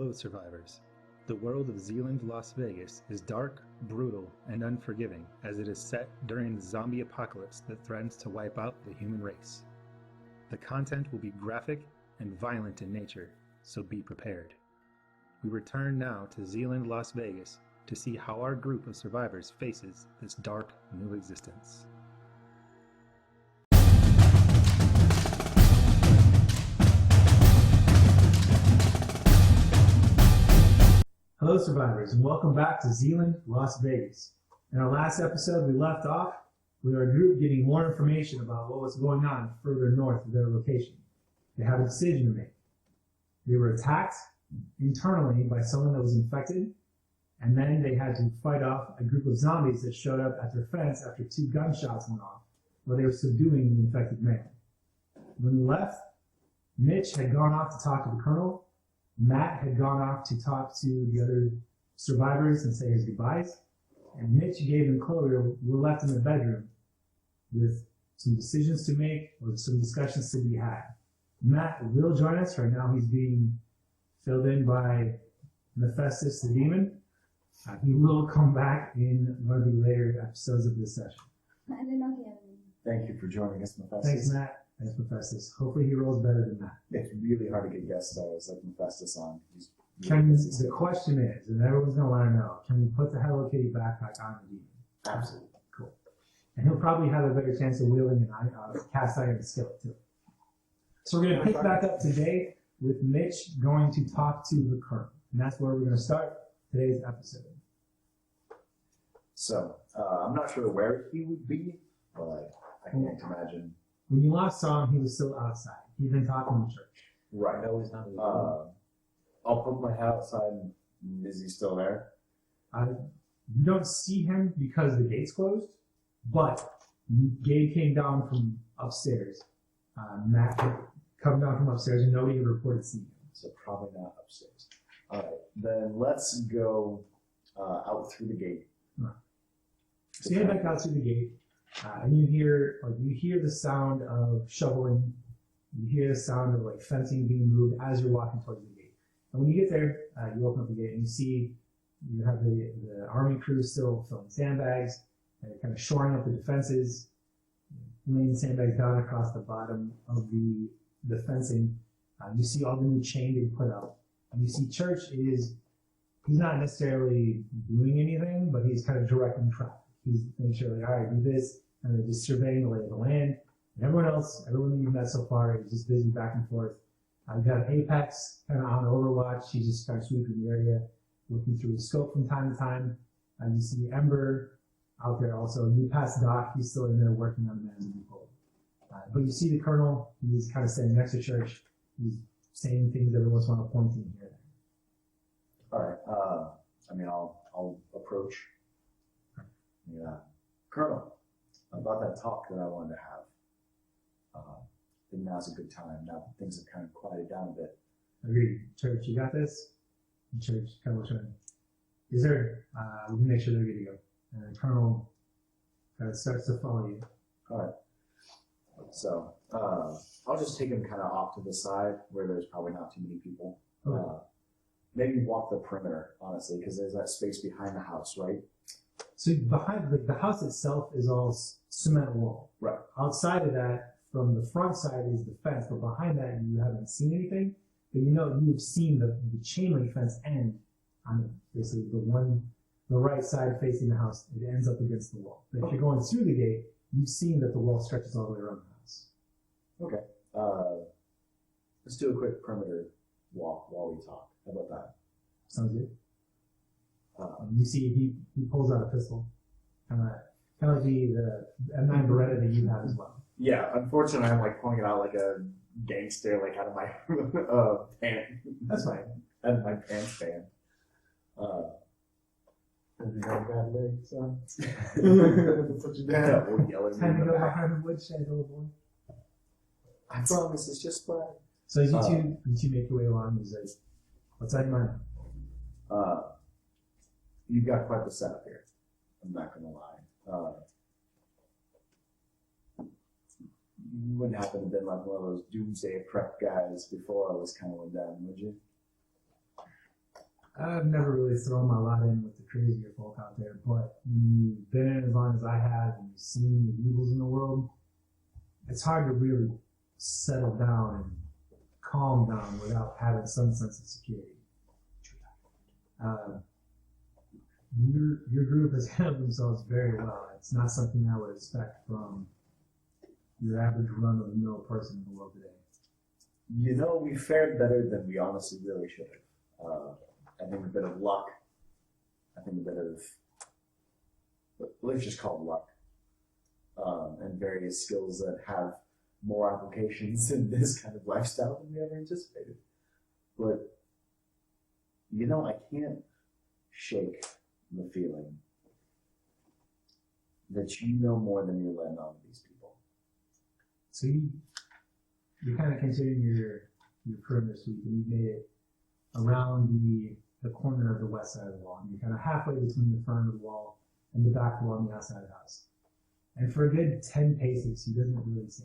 Hello, survivors. The world of Zealand, Las Vegas is dark, brutal, and unforgiving as it is set during the zombie apocalypse that threatens to wipe out the human race. The content will be graphic and violent in nature, so be prepared. We return now to Zealand, Las Vegas to see how our group of survivors faces this dark new existence. Hello, survivors, and welcome back to Zealand, Las Vegas. In our last episode, we left off with our group getting more information about what was going on further north of their location. They had a decision to make. They were attacked internally by someone that was infected, and then they had to fight off a group of zombies that showed up at their fence after 2 gunshots went off, where they were subduing the infected man. When we left, Mitch had gone off to talk to the colonel. Matt had gone off to talk to the other survivors and say his goodbyes. And Mitch, Gabe, and Chloe were left in the bedroom with some decisions to make or some discussions to be had. Matt will join us. Right now he's being filled in by Mephistus the demon. He will come back in one of the later episodes of this session. I didn't know he had any. Thank you for joining us, Mephistus. Thanks, Matt. Thanks, Mephistus. Hopefully he rolls better than Matt. It's really hard to get guest stars like Mephistus on. The question is, and everyone's going to want to know, can we put the Hello Kitty backpack on the demon? Absolutely. Cool. And he'll probably have a better chance of wielding a cast iron skillet too. So we're going to pick back up today with Mitch going to talk to the colonel. And that's where we're going to start today's episode. So, I'm not sure where he would be, but I can't imagine. When you last saw him, he was still outside. He'd been talking to church. Right. No, he's not. I'll put my hat outside. Is he still there? You don't see him because the gate's closed, but Gabe came down from upstairs. Matt had come down from upstairs and nobody had reported seeing him. So probably not upstairs. All right. Then let's go out through the gate. Right. So you head back out through the gate. And you hear the sound of shoveling. You hear the sound of like fencing being moved as you're walking towards the gate. And when you get there, you open up the gate and you see you have the army crew still filling sandbags and kind of shoring up the defenses, laying sandbags down across the bottom of the fencing. You see all the new chain they put up, and you see Church he's not necessarily doing anything, but he's kind of directing traffic. He's making sure, like, all right, do this, and they're just surveying the lay of the land. And everyone you've met so far is just busy back and forth. You've got Apex kind of on Overwatch. He's just kind of sweeping the area, looking through the scope from time to time. And you see Ember out there also. And you pass Doc, he's still in there working on the man's vehicle. But you see the colonel, he's kind of standing next to Church. He's saying things every once in a while, pointing here. All right. I'll approach. Yeah. Colonel, about that talk that I wanted to have. I think now's a good time. Now things have kind of quieted down a bit. Agreed. Church, you got this? And Church kind of looks around. Is there, we can make sure they're good to go. And the Colonel kind of starts to follow you. All right. So, I'll just take him kind of off to the side where there's probably not too many people. Okay. Maybe walk the perimeter, honestly, because there's that space behind the house, right? So behind the house itself is all cement wall. Right. Outside of that, from the front side is the fence, but behind that you haven't seen anything. But you've seen the chain link fence end on basically the right side facing the house. It ends up against the wall. But if you're going through the gate, you've seen that the wall stretches all the way around the house. Okay. Let's do a quick perimeter walk while we talk. How about that? Sounds good. You see he pulls out a pistol, kind of like the M9 Beretta that you have as well. Yeah, unfortunately, I'm like pulling it out like a gangster, like out of my pant. That's fine. Out of my pants band. Have you got a bad leg, son? Put you down. We'll yell at you Time in to the go back. behind the woodshed, old boy. I promise, it's just fun. So as you two make your way along, he's like, "What's on your mind?" You've got quite the setup here. I'm not gonna lie. You wouldn't happen to have been like one of those doomsday prep guys before all this kind of went down, would you? I've never really thrown my lot in with the crazier folk out there, but you've been in as long as I have and you've seen the evils in the world, it's hard to really settle down and calm down without having some sense of security. Your group has handled themselves very well. It's not something I would expect from your average run-of-the-mill person in the world today. You know, we fared better than we honestly really should have. I think a bit of luck. I think a bit of, let's just call it luck. And various skills that have more applications in this kind of lifestyle than we ever anticipated. But, you know, I can't shake the feeling that you know more than you're letting on to these people. So you're kind of continuing your perimeter sweep, and you made it around the corner of the west side of the wall. And you're kind of halfway between the front of the wall and the back wall on the outside of the house. And for a good 10 paces, he doesn't really say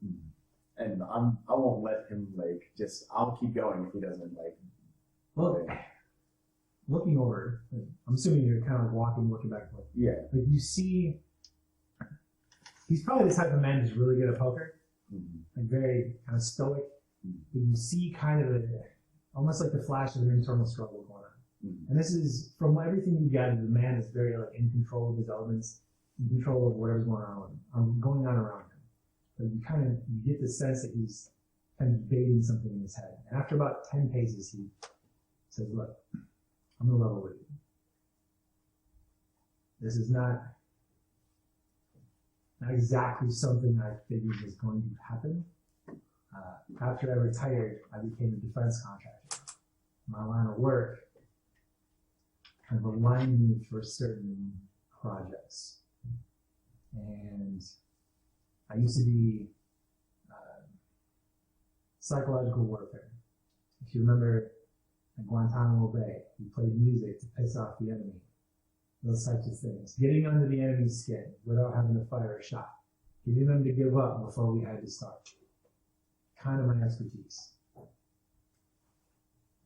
anything. And I won't let him, like, I'll keep going if he doesn't, like. Well, looking over, I'm assuming you're kind of walking, looking back and forth. Yeah. But you see, he's probably the type of man who's really good at poker, like very kind of stoic. But you see kind of almost like the flash of an internal struggle going on. And this is, from everything you gather, the man is very like in control of his elements, in control of whatever's going on around him. But you get the sense that he's kind of debating something in his head. And after about 10 paces, he says, "Look, I'm gonna level with you. This is not exactly something I figured was going to happen. After I retired, I became a defense contractor. My line of work kind of aligned me for certain projects. And I used to be psychological warfare. If you remember at Guantanamo Bay, we played music to piss off the enemy. Those types of things. Getting under the enemy's skin without having to fire a shot. Getting them to give up before we had to start. Kind of my expertise.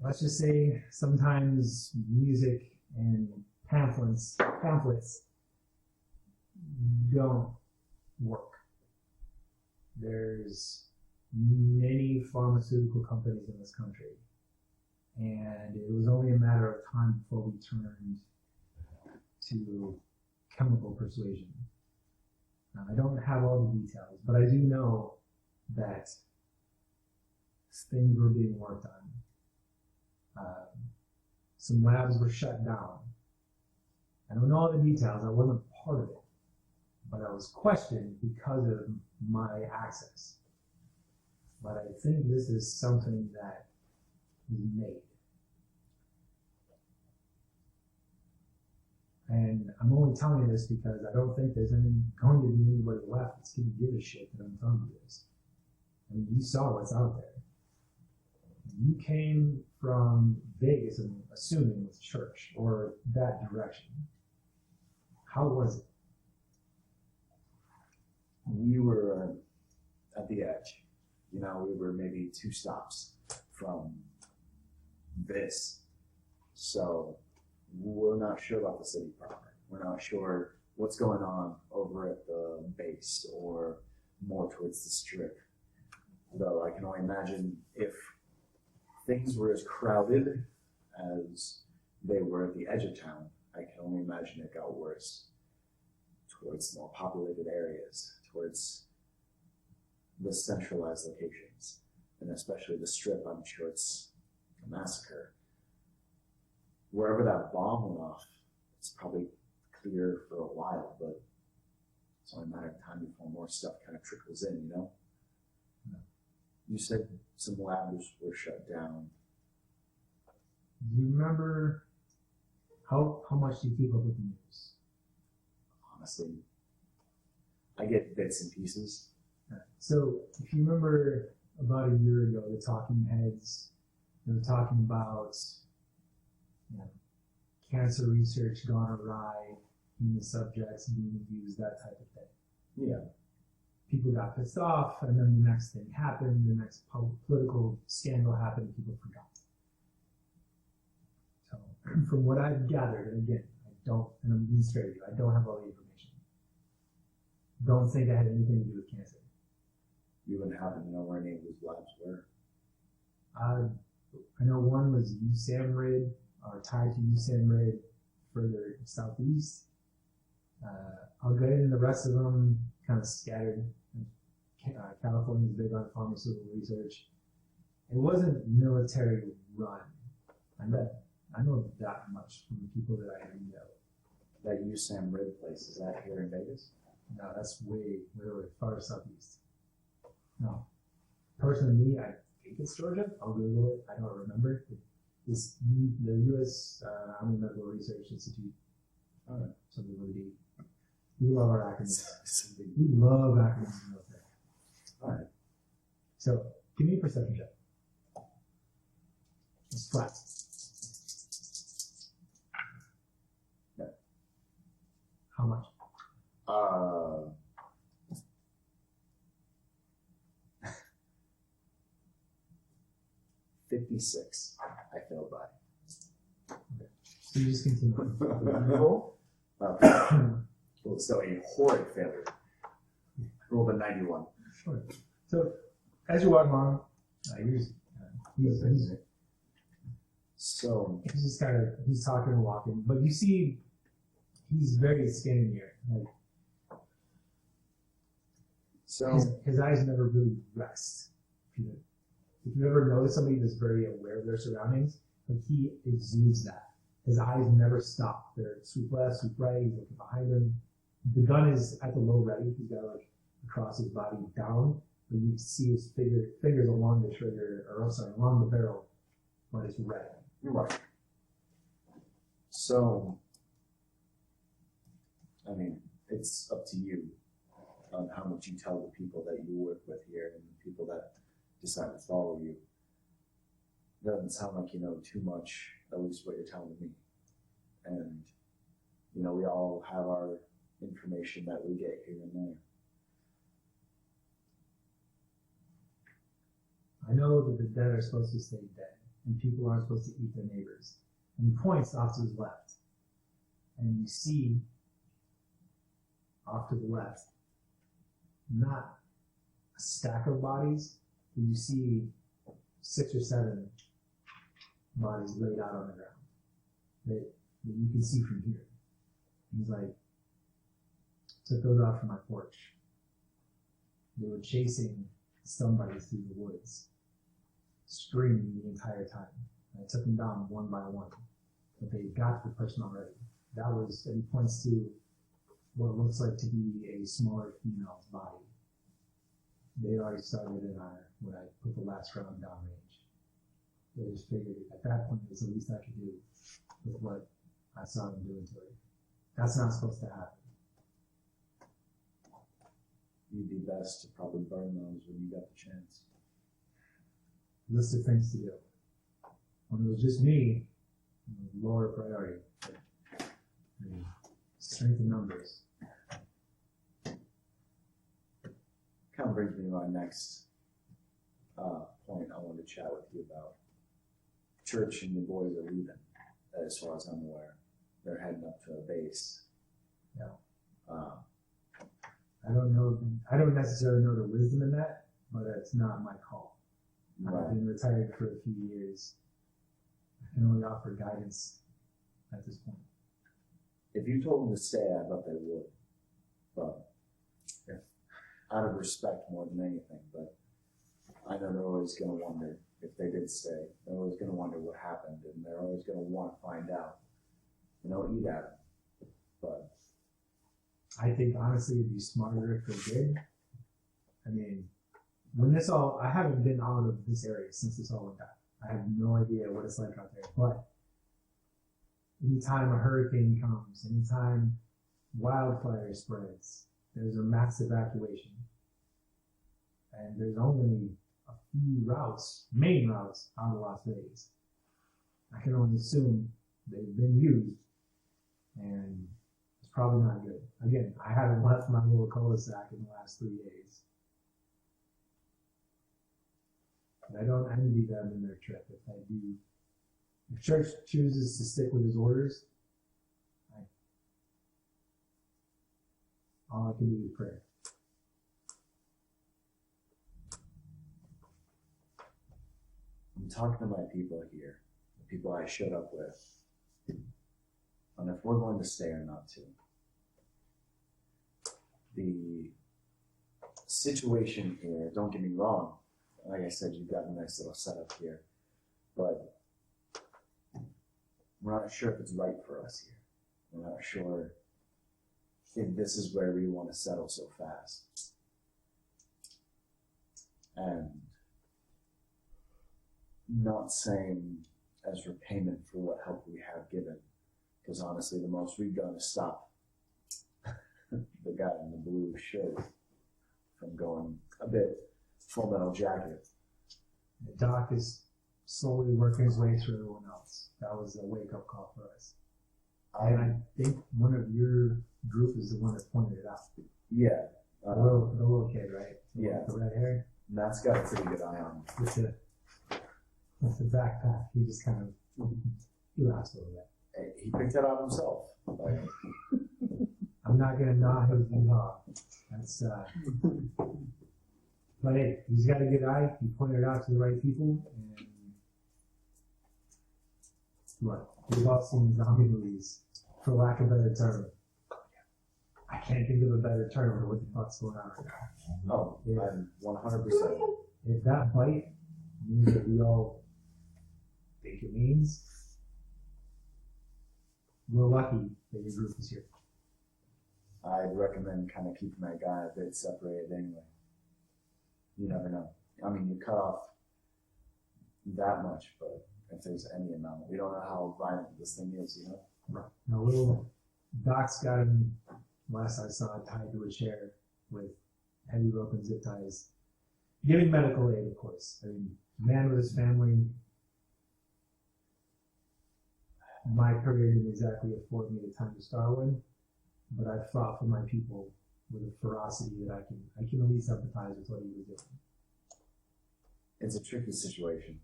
Let's just say sometimes music and pamphlets don't work. There's many pharmaceutical companies in this country, and it was only a matter of time before we turned to chemical persuasion. Now, I don't have all the details, but I do know that things were being worked on. Some labs were shut down. I don't know all the details. I wasn't part of it, but I was questioned because of my access. But I think this is something that is made. And I'm only telling you this because I don't think there's going to be anybody left that's going to give a shit that I'm telling you this. I mean, you saw what's out there. You came from Vegas, I'm assuming, with church or that direction. How was it? We were at the edge. You know, we were maybe 2 stops from this. So we're not sure about the city proper. We're not sure what's going on over at the base or more towards the strip. Though I can only imagine if things were as crowded as they were at the edge of town, I can only imagine it got worse towards more populated areas, towards the centralized locations, and especially the strip. I'm sure it's a massacre. Wherever that bomb went off, it's probably clear for a while, but it's only a matter of time before more stuff kind of trickles in, you know? No. You said some labs were shut down. Do you remember how much do you keep up with the news? Honestly, I get bits and pieces. So if you remember about a year ago, the talking heads, they were talking about cancer research gone awry, human subjects being abused, that type of thing. Yeah. People got pissed off, and then the next thing happened, the next political scandal happened, and people forgot. So from what I've gathered, and again, I don't, and I'm being straight with you, I don't have all the information. Don't think I had anything to do with cancer. You wouldn't happen to know where any of these labs were? I know one was USAMRID, or tied to USAMRID further southeast. I'll get into the rest of them kind of scattered. California's big on pharmaceutical research. It wasn't military run. I know that much from the people that I know. That USAM Rid place, is that here in Vegas? No, that's way far southeast. No. Personally, me, I think it's Georgia. I'll Google it. I don't remember. It's the U.S. Army Medical Research Institute. Alright. Something really deep. We love our acronyms. We love acronyms in the military. Alright. So, give me a perception check. It's flat. Yeah. How much? 56. I failed by. So you just continue. Roll. So a horrid failure. Rolled a 91. Sure. So as you walk along, So he's just kind of he's talking and walking, but you see he's very skinny here. Like his eyes never really rest. If you ever notice somebody that's very aware of their surroundings, like he exudes that. His eyes never stop. They're sweep left, sweep right, he's looking behind him. The gun is at the low ready. He's got like across his body down, but you can see his fingers along the trigger, along the barrel when it's ready. right. So I mean, it's up to you on how much you tell the people that you work with here and the people that decide to follow you. It doesn't sound like you know too much, at least what you're telling me. And, you know, we all have our information that we get here and there. I know that the dead are supposed to stay dead, and people aren't supposed to eat their neighbors. And he points off to his left. And you see, off to the left, not a stack of bodies, but you see 6 or 7 bodies laid out on the ground that you can see from here. He's like, took those out from my porch. They were chasing somebody through the woods, screaming the entire time. And I took them down one by one, but they got the person already. That was, and he points to what looks like to be a smaller female's body. They already started in when I put the last round down range. They just figured at that point it was the least I could do with what I saw them doing to her. That's not supposed to happen. You'd be best to probably burn those when you got the chance. List of things to do. When it was just me, lower priority. Strength in numbers. Kind of brings me to my next point I wanted to chat with you about. Church and the boys are leaving, as far as I'm aware. They're heading up to a base. Yeah. Uh, I don't necessarily know the wisdom in that, but it's not my call. right. I've been retired for a few years. I can only offer guidance at this point. If you told them to stay, I bet they would. But out of respect more than anything, but I know they're always going to wonder if they did stay. They're always going to wonder what happened, and they're always going to want to find out. You know, eat at them. But I think honestly it'd be smarter if they did. I mean, when I haven't been out of this area since this all went down. I have no idea what it's like out there, but anytime a hurricane comes, anytime wildfire spreads, there's a mass evacuation. And there's only a few routes, main routes, out of Las Vegas. I can only assume they've been used, and it's probably not good. Again, I haven't left my little cul-de-sac in the last 3 days. But I don't envy them in their trip if they do If church chooses to stick with his orders, all I can do is pray. I'm talking to my people here, the people I showed up with, and if we're going to stay or not to. The situation here, don't get me wrong, like I said, you've got a nice little setup here, but we're not sure if it's right for us here. We're not sure if this is where we want to settle so fast. And not saying as repayment for what help we have given, because honestly, the most we've done is stop the guy in the blue shirt from going a bit Full Metal Jacket. The Doc is slowly working his way through everyone else. That was a wake-up call for us. And I think one of your group is the one that pointed it out. Yeah. The little kid, right? Yeah. The red hair. Matt's got a pretty good eye on him. With the backpack. He just kind of, he laughs a little bit. He picked it out himself. Like, I'm not going to knock his yeehaw. That's, but hey, he's got a good eye. He pointed it out to the right people. And look, we've all seen zombie movies, for lack of a better term. I can't think of a better term for what the fuck's going on right now. oh, yeah. I'm 100%. If that bite means that we all think it means, we're lucky that your group is here. I'd recommend kind of keeping that guy a bit separated anyway. You never know. I mean, you cut off that much, but if there's any amount, we don't know how violent this thing is, you know? Right. Now, little Doc's got him, last I saw, tied to a chair with heavy rope and zip ties. Giving medical aid, of course. I mean, man with his family. My career didn't exactly afford me the time to start with, but I fought for my people with a ferocity that I can at least empathize with what he was doing. It's a tricky situation.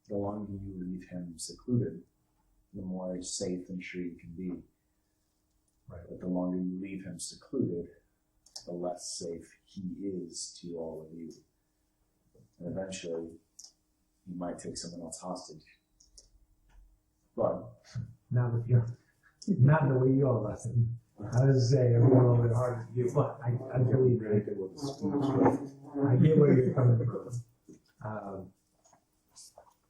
The longer you leave him secluded, the more safe and sure you can be. Right. But the longer you leave him secluded, the less safe he is to all of you. And eventually, he might take someone else hostage. But not in the way you all left him. I was saying, I'm a little bit harder to do, but I believe really it. good with the spoons. I get where you're coming from.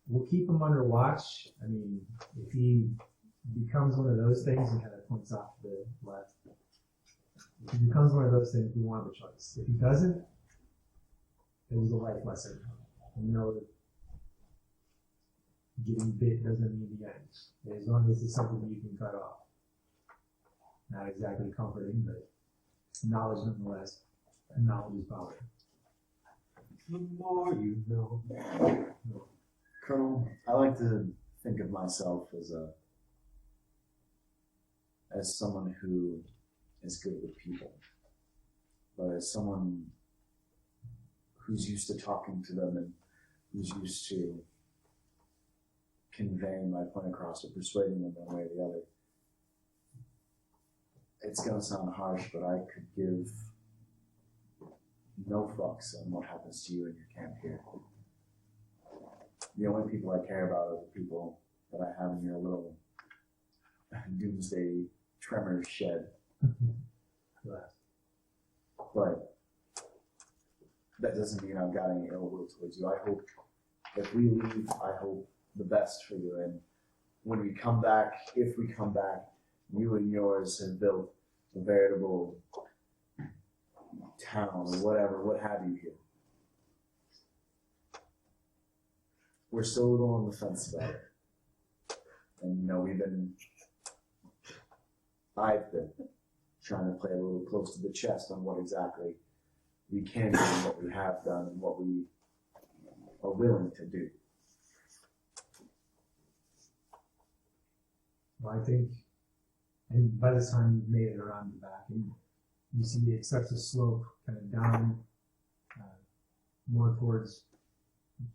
We'll keep him under watch. I mean, if he becomes one of those things, he kind of points off to the left. If he becomes one of those things, we won't have a choice. If he doesn't, it was a life lesson. You know that getting bit doesn't mean the end. As long as it's something you can cut off. Not exactly comforting, but knowledge nonetheless. And knowledge is power. The more you know. Colonel, I like to think of myself as someone who is good with people, but as someone who's used to talking to them and who's used to conveying my point across or persuading them one way or the other. It's going to sound harsh, but I could give no fucks on what happens to you in your camp here. The only people I care about are the people that I have in your little doomsday tremor shed. But that doesn't mean I've got any ill will towards you. I hope if we leave, I hope the best for you. And when we come back, if we come back, you and yours have built a veritable town or whatever, what have you here. We're still a little on the fence about it. And you know, I've been trying to play a little close to the chest on what exactly we can do and what we have done and what we are willing to do. Well, I think, and by the time you've made it around the back, and you see it starts to slope kind of down, more towards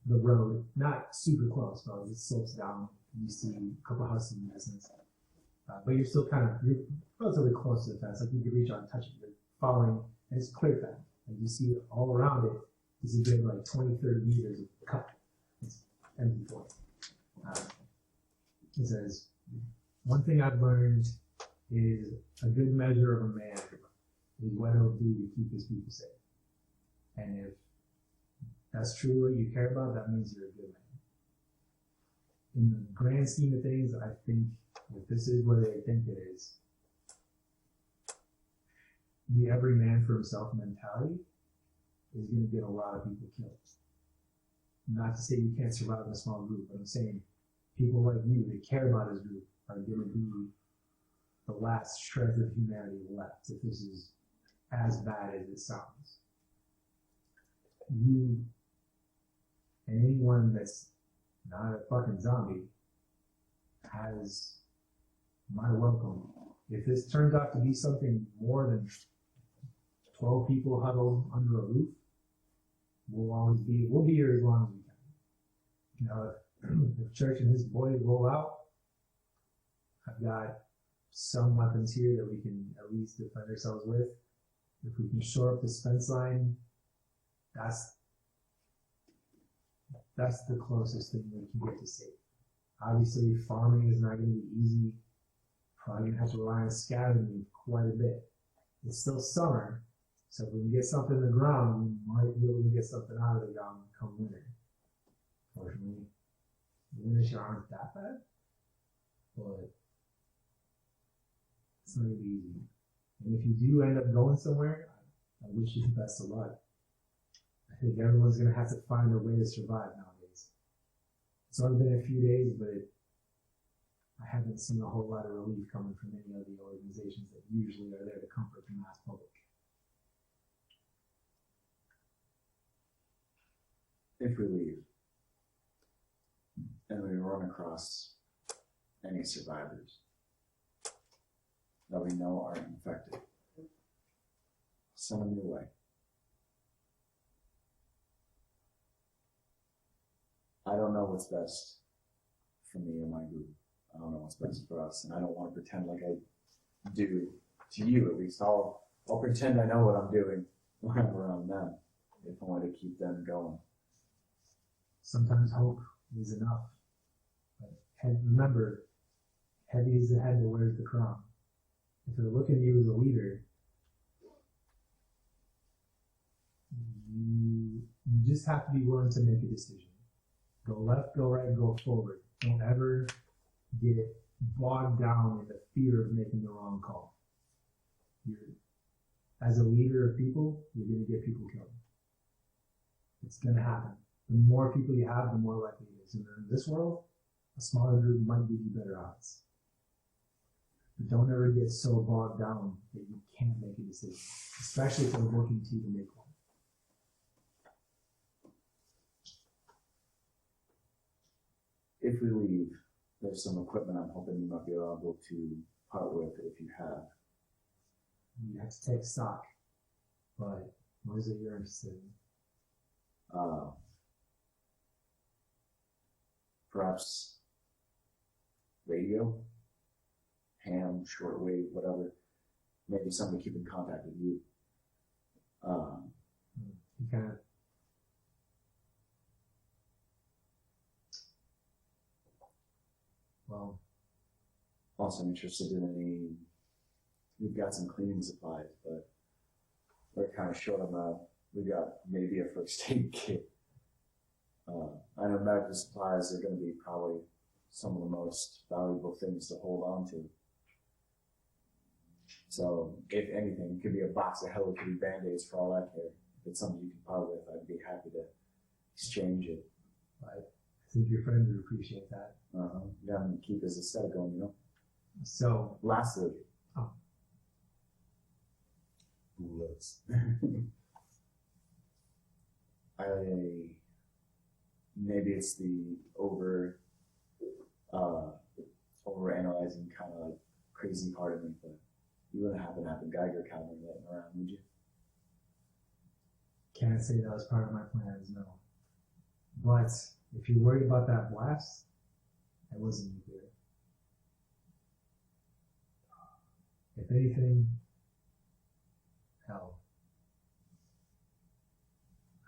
the road, not super close, but it slopes down You see a couple houses in the distance. But you're still you're relatively close to the fence. Like you can reach out and touch it. You're following, and it's clear fence. And you see all around it is a good like 20, 30 meters of cut. It's empty for it. It says, one thing I've learned is a good measure of a man is what he'll do to keep his people safe. And if that's true what you care about, that means you're a good man. In the grand scheme of things, I think if this is what they think it is, the every man for himself mentality is going to get a lot of people killed. Not to say you can't survive in a small group, but I'm saying people like you that care about his group are going to be the last shreds of humanity left if this is as bad as it sounds. You and anyone that's not a fucking zombie has my welcome. If this turns out to be something more than 12 people huddled under a roof, we'll be here as long as we can. You know, if Church and his boys roll out, I've got some weapons here that we can at least defend ourselves with. If we can shore up this fence line, that's the closest thing we can get to safe. Obviously, farming is not going to be easy. Probably going to have to rely on scavenging quite a bit. It's still summer, so if we can get something in the ground, we might be able to get something out of the ground come winter. Fortunately, the winters aren't that bad, but it's not going to be easy. And if you do end up going somewhere, I wish you the best of luck. I think everyone's going to have to find a way to survive nowadays. It's only been a few days, but I haven't seen a whole lot of relief coming from any of the organizations that usually are there to comfort the mass public. If we leave and we run across any survivors that we know are infected, send them your way. I don't know what's best for me and my group. I don't know what's best for us, and I don't want to pretend like I do to you. At least I'll pretend I know what I'm doing when I'm around them, if I want to keep them going. Sometimes hope is enough. But remember, heavy is the head that wears the crown. If they're looking at you as a leader, you just have to be willing to make a decision. Go left, go right, go forward. Don't ever get bogged down in the fear of making the wrong call. As a leader of people, you're going to get people killed. It's going to happen. The more people you have, the more likely it is. And in this world, a smaller group might give you better odds. But don't ever get so bogged down that you can't make a decision, especially if they're looking to you to make one. If we leave, there's some equipment I'm hoping you might be able to part with if you have. You have to take stock, but what is it you're interested in? Perhaps radio, ham, shortwave, whatever. Maybe somebody keep in contact with you. You kind of. Well, Also interested in we've got some cleaning supplies, but we're kind of short on that. We got maybe a first aid kit. I know medical supplies are going to be probably some of the most valuable things to hold on to. So, if anything, it could be a box of Hello Kitty Band-Aids for all I care. If it's something you can part with, I'd be happy to exchange it. I think your friend would appreciate that. Yeah, and keep his aesthetic going, you know? So, Lastly. Oh. Let's. Maybe it's the over analyzing kind of like crazy part of me, but you wouldn't happen to have a Geiger counter laying around, would you? Can't say that was part of my plans, no. But if you're worried about that blast, It wasn't nuclear. If anything, hell.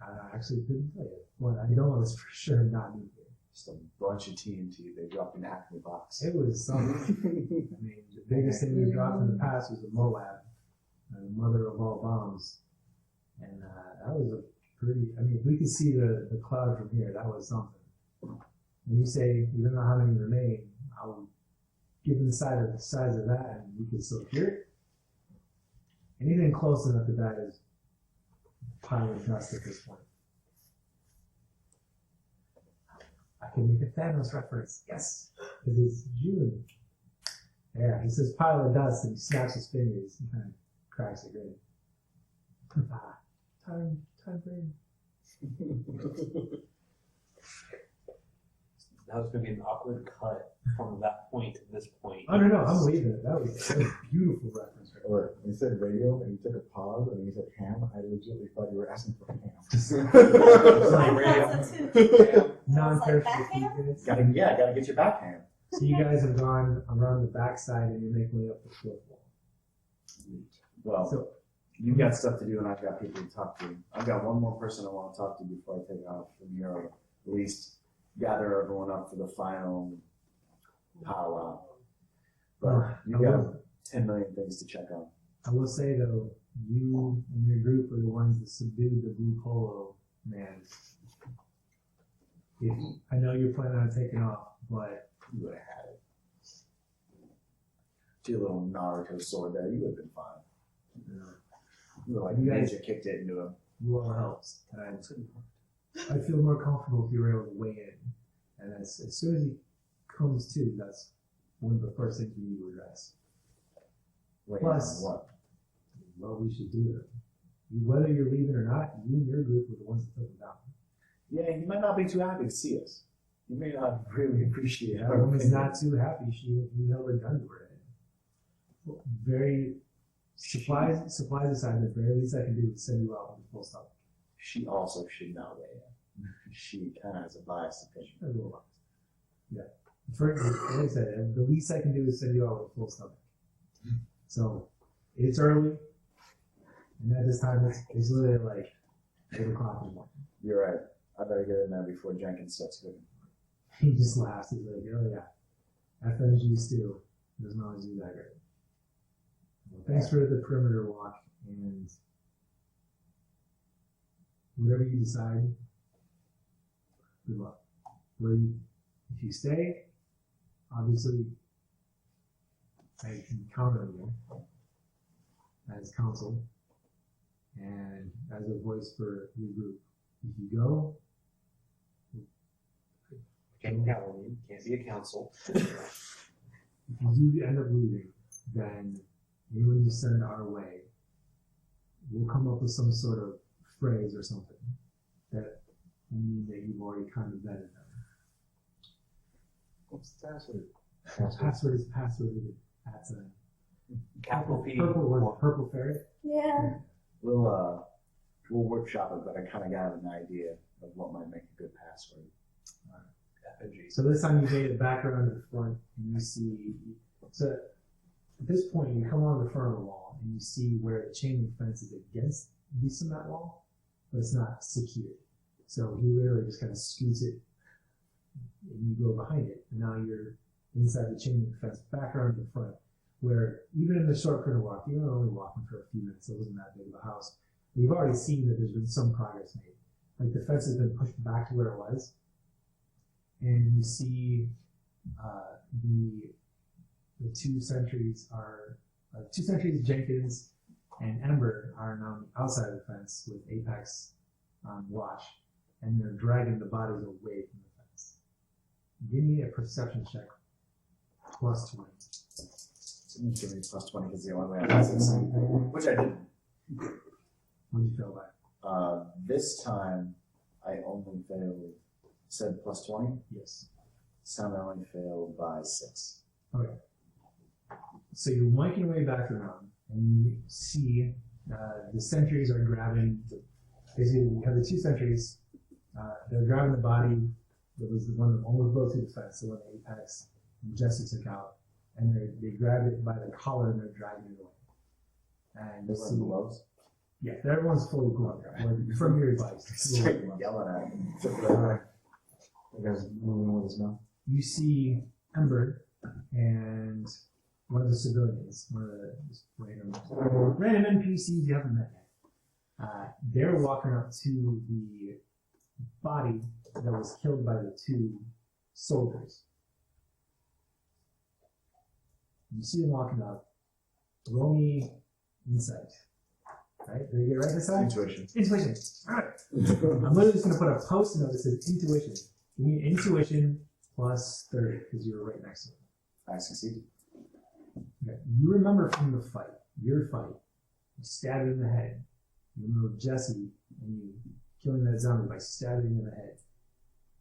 I actually couldn't tell you. What I know was for sure not nuclear. Just a bunch of TNT they dropped in the Acme box. It was something. I mean, the biggest thing we dropped in the past was a Moab, the mother of all bombs. And that was a pretty, I mean, if we could see the cloud from here, that was something. When you say we don't know how many remain, I'll give them the size of that and we can still hear it. Anything close enough to that is pilot dust at this point. I can make a Thanos reference. Yes, because it's June. Yeah, he says pile of dust and he snaps his fingers and kind of cracks a grin. Time frame. That was going to be an awkward cut from that point to this point. Oh no, I'm leaving it. That was a beautiful reference. Right? Look, you said radio and you took a pause and you said ham. I legitimately thought you were asking for ham. Non-perishable. Gotta get your backhand. So you guys have gone around the backside and you're making way up the fourth wall. Well, So you've got stuff to do and I've got people to talk to. I've got one more person I want to talk to before I take off from here, or at least gather everyone up for the final powwow. But you've got 10 million things to check on. I will say though, you and your group are the ones that subdued the blue polo man. I know you're planning on taking off, but You would have had it. Your little Naruto sword there, you would have been fine. You were like You guys- ninja kicked it into him. well helps. And I'd feel more comfortable if you were able to weigh in. And as soon as he comes to, that's one of the first things we need to address. Wait, Plus- on what? Well, we should do it. Whether you're leaving or not, you and your group were the ones that took him down. Yeah, he might not be too happy to see us. He may not really appreciate That our woman's opinion. not too happy. She held a gun to her head. Very supplies aside, the very least I can do is send you out with a full stop. She also should not weigh in. She kind of has a biased opinion. A little biased. Yeah. First, like I said, the least I can do is send you out with a full stomach. So it's early, and at this time it's literally like 8 o'clock in the morning. You're right. I better get in there before Jenkins starts cooking. He just laughs. He's like, "Oh yeah, FNG stew doesn't always do that great." Well, thanks for the perimeter walk, and whatever you decide, good luck. If you stay, obviously, I can count on you as counsel and as a voice for your group. If you go, Can't count on you. Can't be a council. if you do end up leaving, then anyone you send our way, we'll come up with some sort of phrase or something that mean that you've already kind of vetted them. What's the password? Password is password. That's a Capital P. purple ferret. Yeah. We'll workshop it, but I kind of got an idea of what might make a good password. FNG. So this time you made it back around to the front, and you see. So at this point, you come on the front of the wall, and you see where the chain link fence is against the cement wall, but it's not secured. So he literally just kind of scoots it, and you go behind it, and now you're inside the chain link fence, back around to the front, where even in the short period walk, you were only walking for a few minutes, so it wasn't that big of a house. You've already seen that there's been some progress made. Like the fence has been pushed back to where it was, and you see the two sentries are Jenkins and Ember are now on the outside of the fence with Apex on watch, and they're dragging the bodies away from the fence. Give me a perception check plus 20. So you give me plus 20 because the only way I have to succeed, which I didn't. What did you feel by? This time, I only failed. Said plus 20. Yes. This time I only failed by 6. Okay. So you're making your way back around, and you see the sentries are grabbing. Basically, you have the two sentries. They're grabbing the body It was the one that almost broke through the fence, the one that Apex and Jesse took out. And they grabbed it by the collar and they're dragging it away. And you They wear see, gloves. yeah, everyone's fully gloved up. Like, from your advice. Straight yelling at him. You guys moving with us now? You see Ember and one of the civilians, one of the just random NPCs you haven't met yet. They're walking up to the body that was killed by the two soldiers. You see them walking up. Roll me insight. Right? Did you get it right this time? Intuition. Intuition. Alright. I'm literally just going to put a post-it note that says intuition. You need intuition plus 30 because you were right next to it. I succeeded. Okay. You remember from the fight, your fight, you stabbed him in the head. You remember Jesse and you killing that zombie by stabbing him in the head.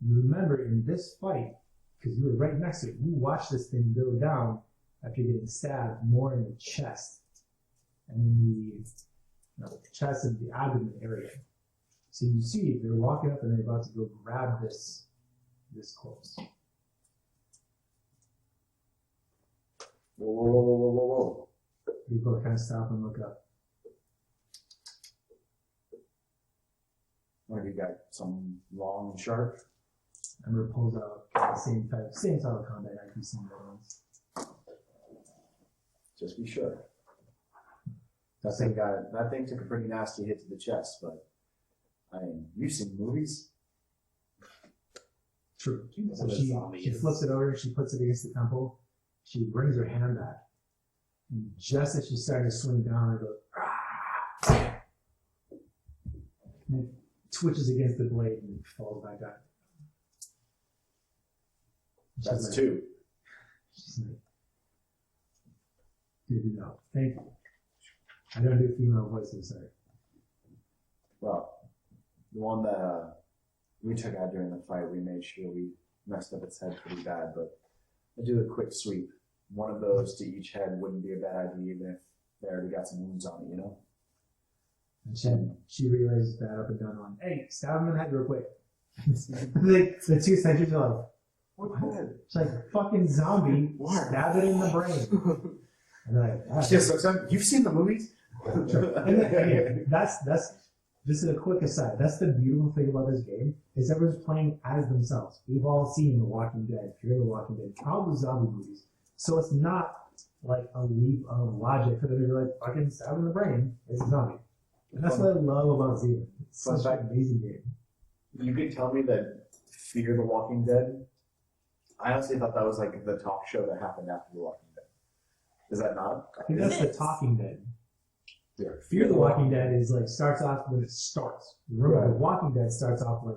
You remember in this fight, because you were right next to it, you watched this thing go down after getting stabbed more in the chest and in the chest and the abdomen area. So you see they're walking up and they're about to go grab this corpse. Whoa. People kind of stop and look up. What have you got? Some long and sharp? Ember pulls out the same style of combat knife you've seen other ones. Just be sure. That thing took a pretty nasty hit to the chest, but I mean, you've seen movies. True. So What a she zombie flips it over, she puts it against the temple, she brings her hand back. And just as she's starting to swing down, it goes, "Ah!" And it twitches against the blade and falls back down. That's like, two. She's like, good to know. Thank you. I don't do female voices, sorry. Well, the one that we took out during the fight, we made sure we messed up its head pretty bad, but I do a quick sweep. One of those to each head wouldn't be a bad idea, even if they already got some wounds on it, you know? And she relays that up and down on, hey, stab him in the head real quick. the two sentries are like, What? it's like fucking zombie, stab it in the brain. And they're like, ah. Yes, so you've seen the movies? And then, that's this is a quick aside. That's the beautiful thing about this game is everyone's playing as themselves. We've all seen The Walking Dead, Fear the Walking Dead, probably zombie movies. So it's not like a leap of logic for them to be like, fucking stab in the brain. It's a zombie. And that's what I love about Zealand. It's such an amazing game. You could tell me that Fear the Walking Dead, I honestly thought that was like the talk show that happened after The Walking Dead. Is that not? I think that's The Talking Dead. Fear the Walking Dead is like starts off when it starts. Remember, The Walking Dead starts off like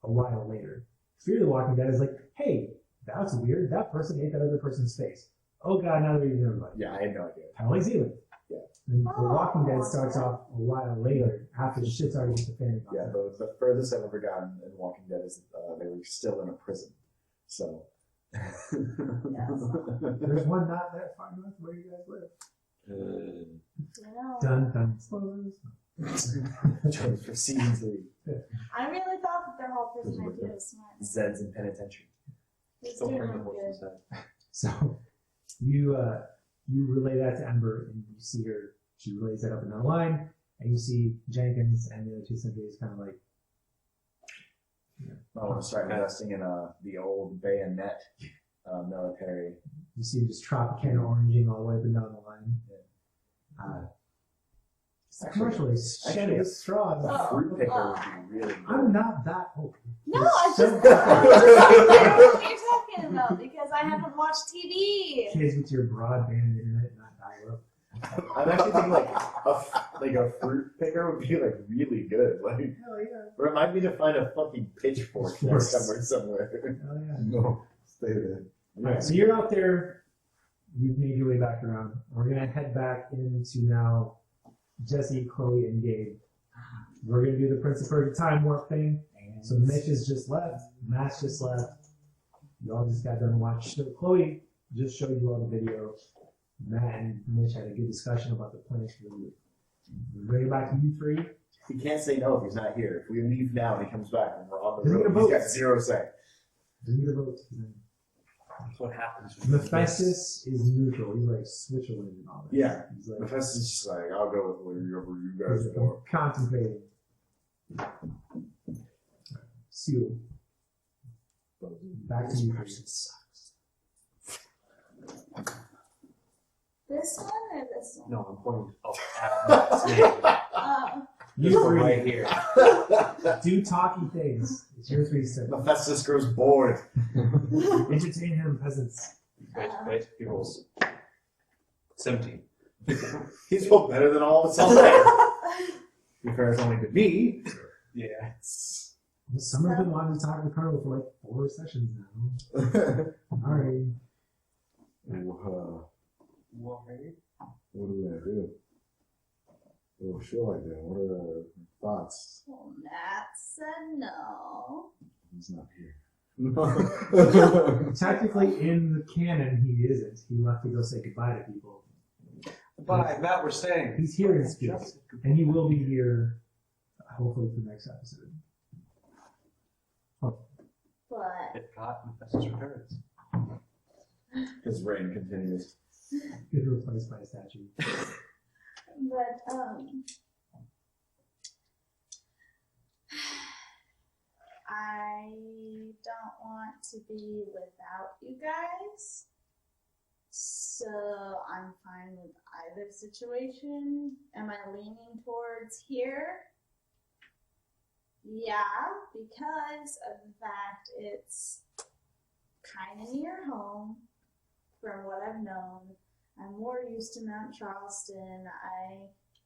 a while later. Fear the Walking Dead is like, hey, that's weird. That person ate that other person's face. Oh god, now they're eating everybody. Yeah, I had no idea. Kind of like Zealand. Yeah. And The Walking Dead starts off a while later after the shit's already hit the fan. Yeah, the furthest I've ever gotten in Walking Dead is they were still in a prison. So. There's one not that far north where you guys live. Dun dun. Spoilers. For season 3. I really thought that their whole prison idea was smart. Zed's in penitentiary. It's Don't doing bring the really horses good. head. So you relay that to Ember, and you see her. She relays that up another line, and you see Jenkins and the other two sentries kind of like. I want to start investing in the old bayonet military. You see just Tropicana oranging all the way up and down the line. Commercially, shit is strong. A fruit picker would be really good. I'm not that old. No, It's I just so I don't know what you're talking about because I haven't watched TV. Kids with your broadband internet, not dial-up. I'm actually thinking like a fruit picker would be like really good. Like, Hell yeah. remind me to find a fucking pitchfork next somewhere. Hell yeah. No, stay there. Alright, so you're out there. You've made your way back around. We're gonna head back into now Jesse, Chloe, and Gabe. We're gonna do the Prince of Persia time warp thing. So Mitch has just left. Matt's just left. You all just got done watching. So Chloe just showed you all the video. Matt and Mitch had a good discussion about the plans for the week. We're bringing back to you three. He can't say no if he's not here. If we leave now and he comes back and we're on the He's road, gonna he's vote. got zero say. You need a vote. That's what happens. when you miss. Mephistus is neutral. He's like Switzerland and all that. Yeah. He's like Mephistus is just like, I'll go with whatever you guys he's want. contemplating. Seal. Back to you. This one or this one? No, I'm pointing at Matt's name. You This one three right here. do talky things. It's yours for you to say. Mephistus grows bored. Entertain him, peasants. Wait, he rolls 17. He's well better than all of us already. Because only to me. Yeah. Summer's been wanting to talk to Carl for like 4 sessions now. Alright. What are we gonna do? Oh, sure, like that. What are the thoughts? Well, Matt said no. He's not here. Technically, in the canon, he isn't. He left to go say goodbye to people. Bye, Matt, we're staying. He's here in spirit. And he will be here, hopefully, for the next episode. But If not, Mephistus returns. His reign continues. Get replaced by a statue. I don't want to be without you guys. So I'm fine with either situation. Am I leaning towards here? Yeah, because of the fact it's kind of near home from what I've known. I'm more used to Mount Charleston. I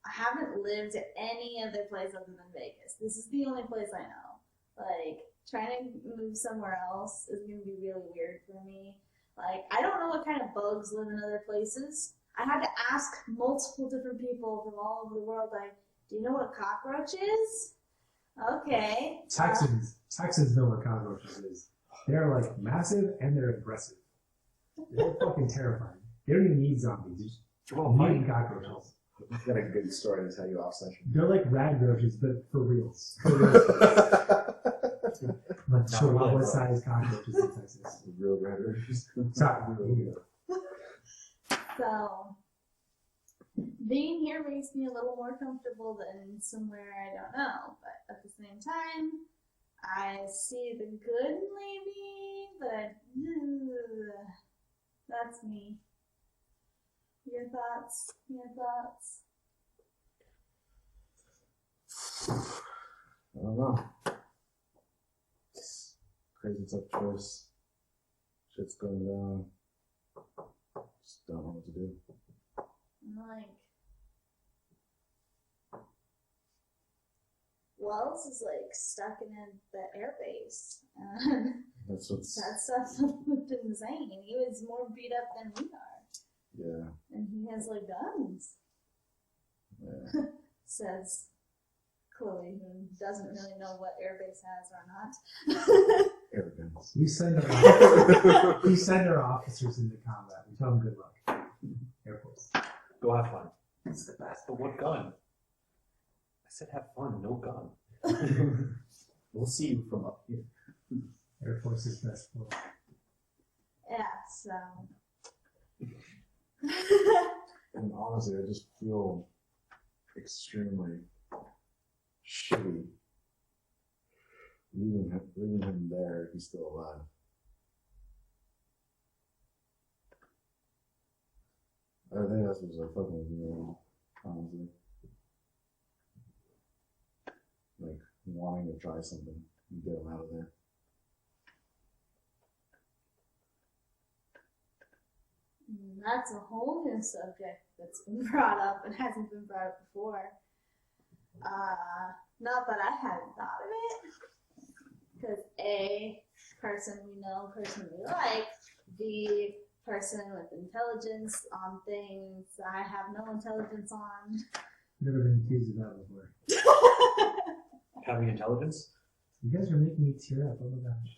haven't lived at any other place other than Vegas. This is the only place I know. Like, trying to move somewhere else is going to be really weird for me. Like, I don't know what kind of bugs live in other places. I had to ask multiple different people from all over the world, like, do you know what a cockroach is? Okay. Texans know what cockroaches is. They're like massive and they're aggressive. They're fucking terrifying. They don't even need zombies. They just need cockroaches. I've got a good story to tell you off session. They're like radroaches, but for reals. Like chihuahua-sized cockroaches in Texas. Real riders. Sorry. So, being here makes me a little more comfortable than somewhere I don't know. But at the same time, I see the good in maybe, but that's me. Your thoughts? Your thoughts? I don't know. Crazy tough choice. Shit's going down. Just don't know what to do. I'm like, Wells is like stuck in the air base. And That's what's. that stuff looked insane. He was more beat up than we are. Yeah. And he has like guns. Yeah. Says Chloe, who doesn't really know what airbase has or not. Arrogance. We send our officers into combat. We tell them good luck. Air Force. Go have fun. It's the best. But what gun? I said have fun, no gun. We'll see you from up here. Air Force is best for. Yeah, so. And honestly, I just feel extremely shitty leaving him there if he's still alive. I think that's what's like fucking with me, honestly. Like wanting to try something and get him out of there. That's a whole new subject that's been brought up and hasn't been brought up before. Not that I hadn't thought of it. Because A, person we know, person we like. B, person with intelligence on things I have no intelligence on. Never been accused of that before. Having intelligence? You guys are making me tear up. Oh my gosh.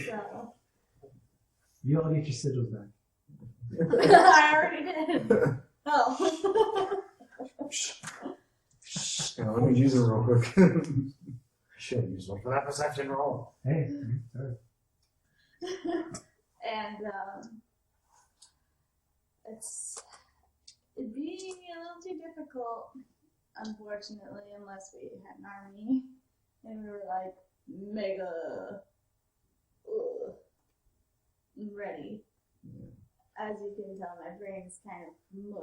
So. You all get your sigils back. I already did. Oh. Yeah, let me use it real quick. Should have used one for that perception roll. Hey, sorry. And it'd be a little too difficult, unfortunately, unless we had an army and we were like mega ready. As you can tell, my brain's kind of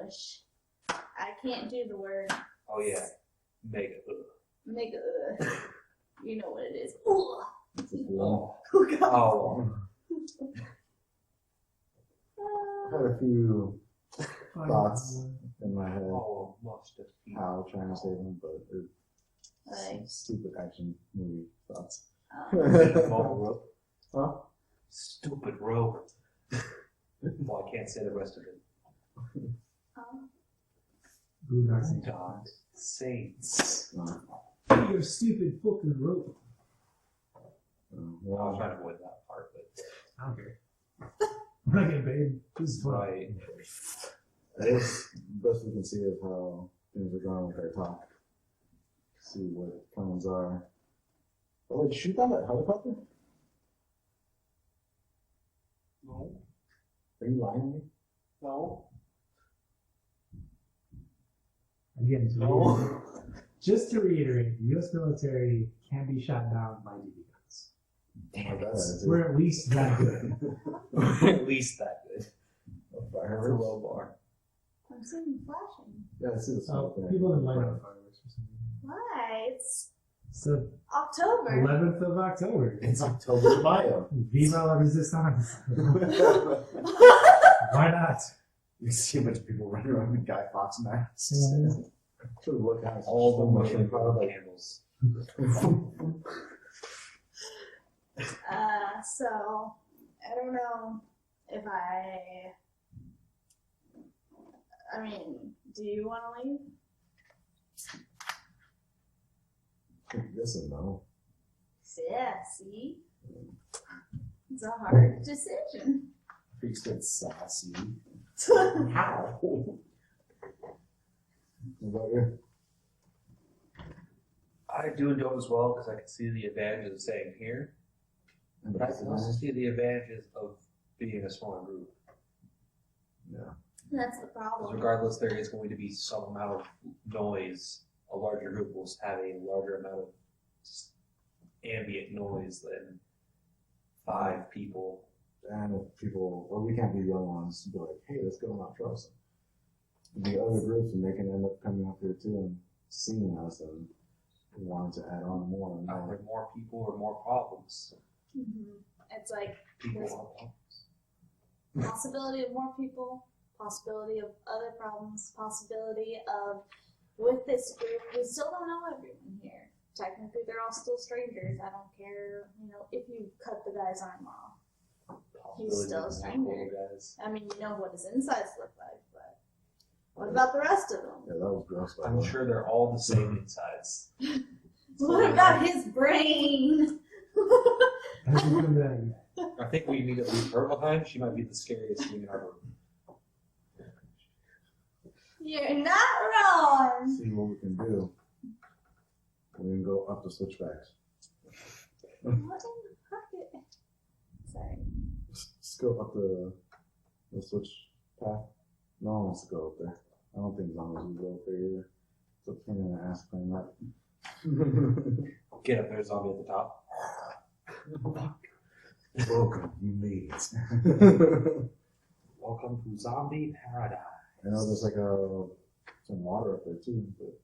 mush. I can't do the word Oh yeah, mega. mega. You know what it is. Ugh. It's a feeling. Oh, I had a few thoughts in my head oh, must have been. how trying to save him, but Like, it's stupid action movie thoughts. Ball rope. Huh? Stupid rope. Well, I can't say the rest of it. Boondocks. God, saints. Your stupid fucking rope. I was Well, trying to avoid that part, but I don't care. We're not getting paid. This is fun. right. I guess the best we can see is how things are going with our talk. See what plans are. Oh, wait, shoot down that helicopter? No, Are you lying to me? no, Again, no. just to reiterate, the U.S. military can be shot down by BB guns. Damn it. We're at least that good. At least that good. That's a low bar. I'm seeing flashing. Yeah, I see the So smoke there. people didn't light up fireworks for some reason. Why? It's So October. 11th of October. It's October Mayo. Viva la resistance. Why not? You see a bunch of people running around with Guy Fawkes masks. Should look at All the mushroom cloud like candles. So I don't know if I mean, do you want to leave? yes and no. Yeah, see? It's a hard decision. You said sassy. How? What about you? I do and don't as well because I can see the advantages of staying here, but I can also see the advantages of being a smaller group. Yeah. That's the Because problem. regardless, there is going to be some amount of noise. A larger group will have a larger amount of ambient noise than 5 people. And if people, well, we can't be the only ones to be like, hey, let's go not trust them. The other groups, and they can end up coming up here too and seeing us and wanting to add on more and more. Either more people or more problems. It's like People Yes. are problems. possibility of more people, possibility of other problems, possibility of with this group, we still don't know everyone here. Technically, they're all still strangers. I don't care, if you cut the guy's arm off. He's still a stranger. Guys. I mean, you know what his insides look like, but what about the rest of them? Yeah, that was gross. By the I'm way. sure they're all the same insides. What about his brain? How's it doing that yet? I think we need to leave her behind. She might be the scariest thing in our room. You're not wrong. See what we can do. We can go up the switchbacks. What in the pocket? Sorry. Let's go up the switch path. No one wants to go up there. I don't think zombies will go up there either. It's a pain in the ass playing that. Get up there, zombie at the top. Welcome, you made it. Welcome to zombie paradise. I know there's like some water up there too, but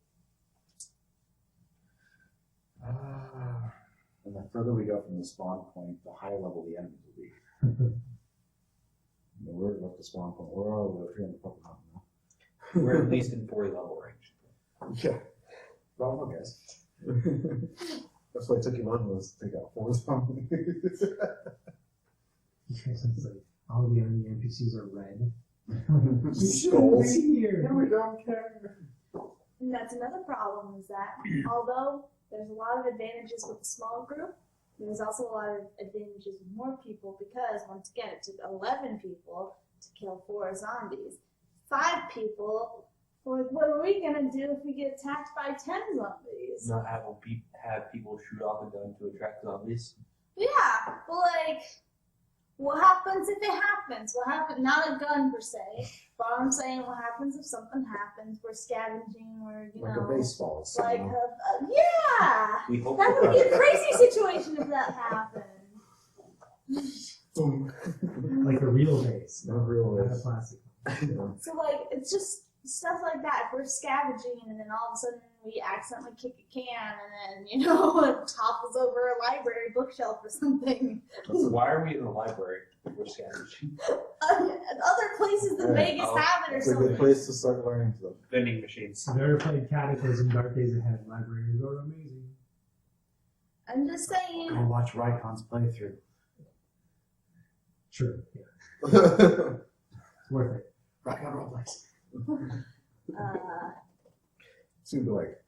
And the further we go from the spawn point, the higher level the enemies will be. we're at the spawn point. We're all over here in the fucking hut now. We're at least in 40 level range. Yeah. Well, I guess. That's why it took you long was to take out 4 zombies. Because it's like all the enemy NPCs are red. Skulls. Here. we don't care. And that's another problem is that although there's a lot of advantages with a small group, there's also a lot of advantages with more people because, once again, it took 11 people to kill 4 zombies. 5 people, what are we going to do if we get attacked by 10 zombies? Not have people shoot off a gun to attract zombies? Yeah, but like, what happens if it happens? What happens? Not a gun per se, but I'm saying what happens if something happens? We're scavenging, or Like a baseball. or like something. yeah, We hope that would be a crazy situation if that happened. Like a real base, Not real not a base. plastic. So like, it's just stuff like that. If we're scavenging and then all of a sudden we accidentally kick a can and then it topples over a library bookshelf or something. Why are we in the library? We're scavenging. Other places in Yeah. Vegas have it or It's a good something. place to start learning stuff. Vending machines. I've never played Cataclysm Dark Days Ahead. Libraries are amazing. I'm just saying. Go watch Rycon's playthrough. Sure, yeah. It's worth it. Rycon roleplays. Seems like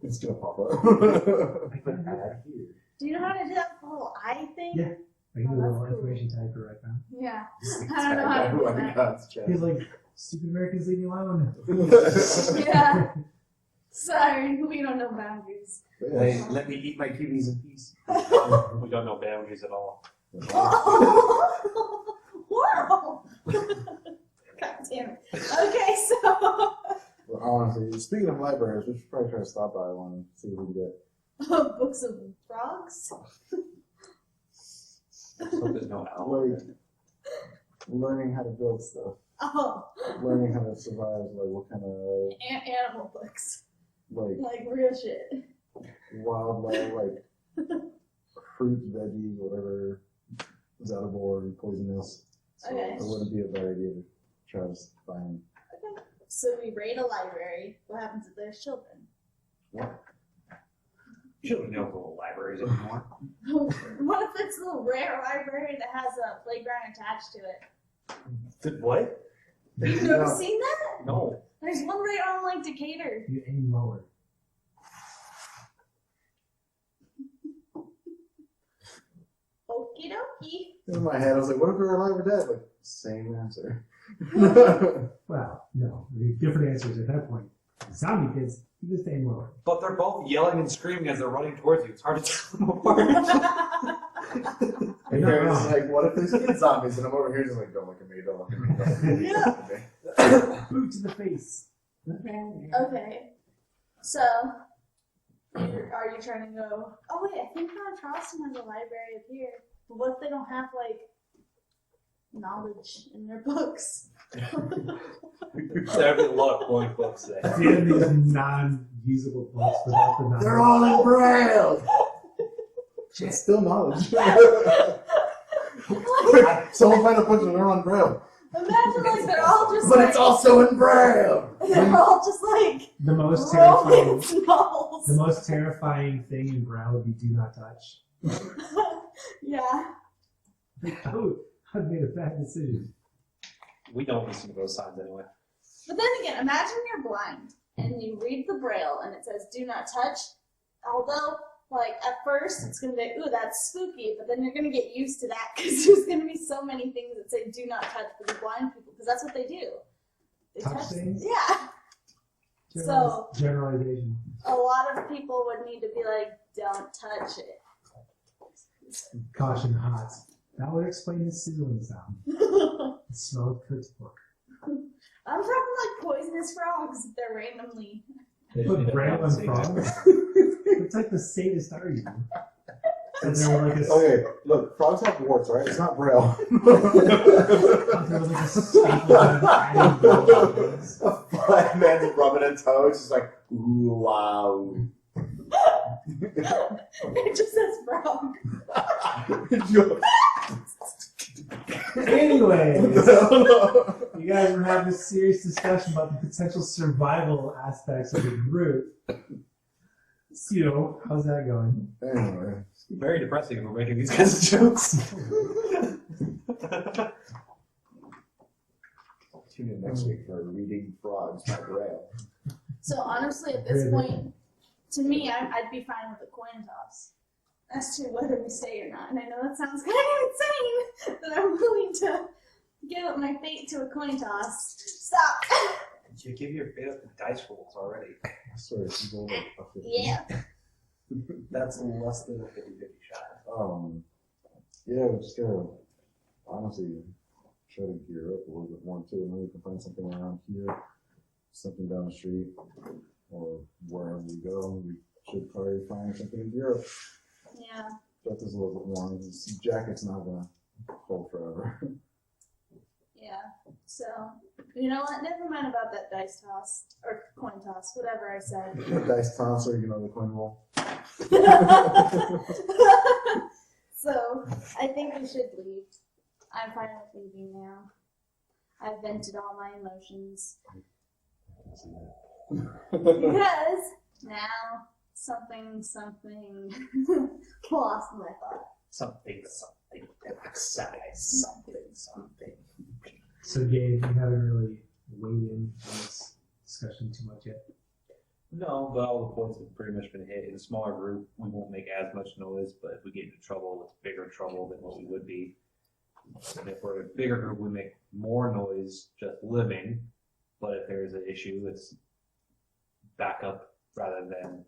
it's gonna pop up. I can do Do you know how to do that little eye thing? Yeah. I can do a Oh, little that's cool. information type right now. Yeah. I don't know how to do that. He's like, stupid Americans, leave me alone. Yeah. Sorry, we don't know boundaries. Hey, let me eat my kidneys in peace. We don't know boundaries at all. Horrible. God damn it. Okay, so. Well, honestly, speaking of libraries, we should probably try to stop by one and see what we can get. Books of frogs? Let's hope there's no owl. Like, learning how to build stuff. Oh. Learning how to survive, like what kind of, Animal books. like, Like real shit. wildlife, like, fruits, veggies, whatever is edible or poisonous. So Okay. it wouldn't be a bad idea to try to find. Okay. So we raid a library. What happens if there's children? Children don't go to libraries anymore. What if it's a rare library that has a playground attached to it? What? You've never seen that? No. There's one right on like Decatur. You aim lower. Okie dokie. In my head, I was like, what if we were alive or dead? Like, same answer. Well, no. Different answers at that point. Zombie kids, you just aim lower. But they're both yelling and screaming as they're running towards you. It's hard to tell them apart. And You're not Karen's wrong. like, what if there's kid zombies? And I'm over here just like, don't look at me, don't look at me, don't look at me. Don't look at me. Boot to the face. Okay. So, are you trying to go? Oh wait, I think Mount Charleston has a library up here. But what if they don't have like knowledge in their books? There'd be a lot of coin books there. If you have these non-usable books without the knowledge. They're all in Braille! It's still knowledge. Someone find a book and they're on Braille. Imagine like they're all just But like, it's also in Braille! they're all just like The most terrifying, romance novels. the most terrifying thing in Braille would be do not touch. Yeah. Like, oh, I've made a bad decision. We don't listen to those signs anyway. But then again, imagine you're blind and you read the Braille and it says do not touch. Although, like, at first it's going to be, ooh, that's spooky, but then you're going to get used to that because there's going to be so many things that say do not touch for the blind people because that's what they do. They Touch things? Yeah. So- Generalization. A lot of people would need to be like, don't touch it. Caution hot. That would explain the sizzling sound. The smell of Kurt's book. I'm talking like poisonous frogs if they're randomly. Put Braille on frogs? It's like the sadist are you? And there were like a, Okay, look, frogs have warts, right? It's not Braille. there was like a staple of adding Braille. A black man's rubbing a toe, it's just like, ooh, wow. It just says frog. Anyways, you guys were having a serious discussion about the potential survival aspects of the group. So, how's that going? Anyway. Very depressing if we're making these kinds of jokes. Tune in next week for Reading Frogs by Braille. So honestly, at this point, to me, I'd be fine with a coin toss as to whether we stay or not. And I know that sounds kind of insane that I'm willing to give up my fate to a coin toss. Stop. You give your fate up to dice rolls already. I swear, she's over a 50. Yeah. That's less than a 50-50 shot. Yeah, we just gotta honestly try to gear up a little bit more too. Maybe we can find something around here, something down the street, or wherever we go. We should probably find something in Europe. Yeah. That is a little bit warm. This jacket's not gonna hold forever. Yeah. So, you know what? Never mind about that dice toss or coin toss, whatever I said. The dice toss, or the coin roll. So, I think we should leave. I'm fine with leaving now. I've vented all my emotions. Because now something lost my thought. Something, exciting, something. So Gabe, you haven't really weighed in on this discussion too much yet. No, but all the points have pretty much been hit. In a smaller group, we won't make as much noise, but if we get into trouble, it's bigger trouble than what we would be. And if we're a bigger group, we make more noise just living, but if there's an issue, it's backup rather than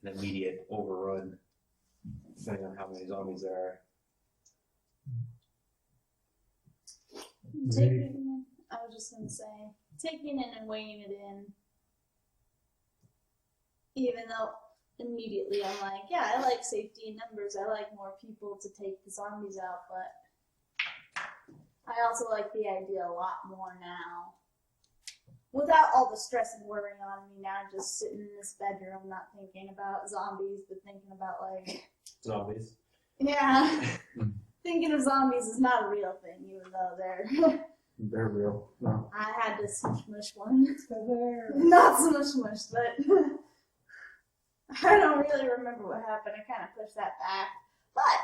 an immediate overrun, depending on how many zombies there are. I was just going to say, taking it and weighing it in, even though immediately I'm like, yeah, I like safety in numbers, I like more people to take the zombies out, but I also like the idea a lot more now. Without all the stress and worry on me now, just sitting in this bedroom, not thinking about zombies, but thinking about Zombies. yeah, thinking of zombies is not a real thing, even though They're real. No. I had to smush one. Not smush, but I don't really remember what happened. I kind of pushed that back. But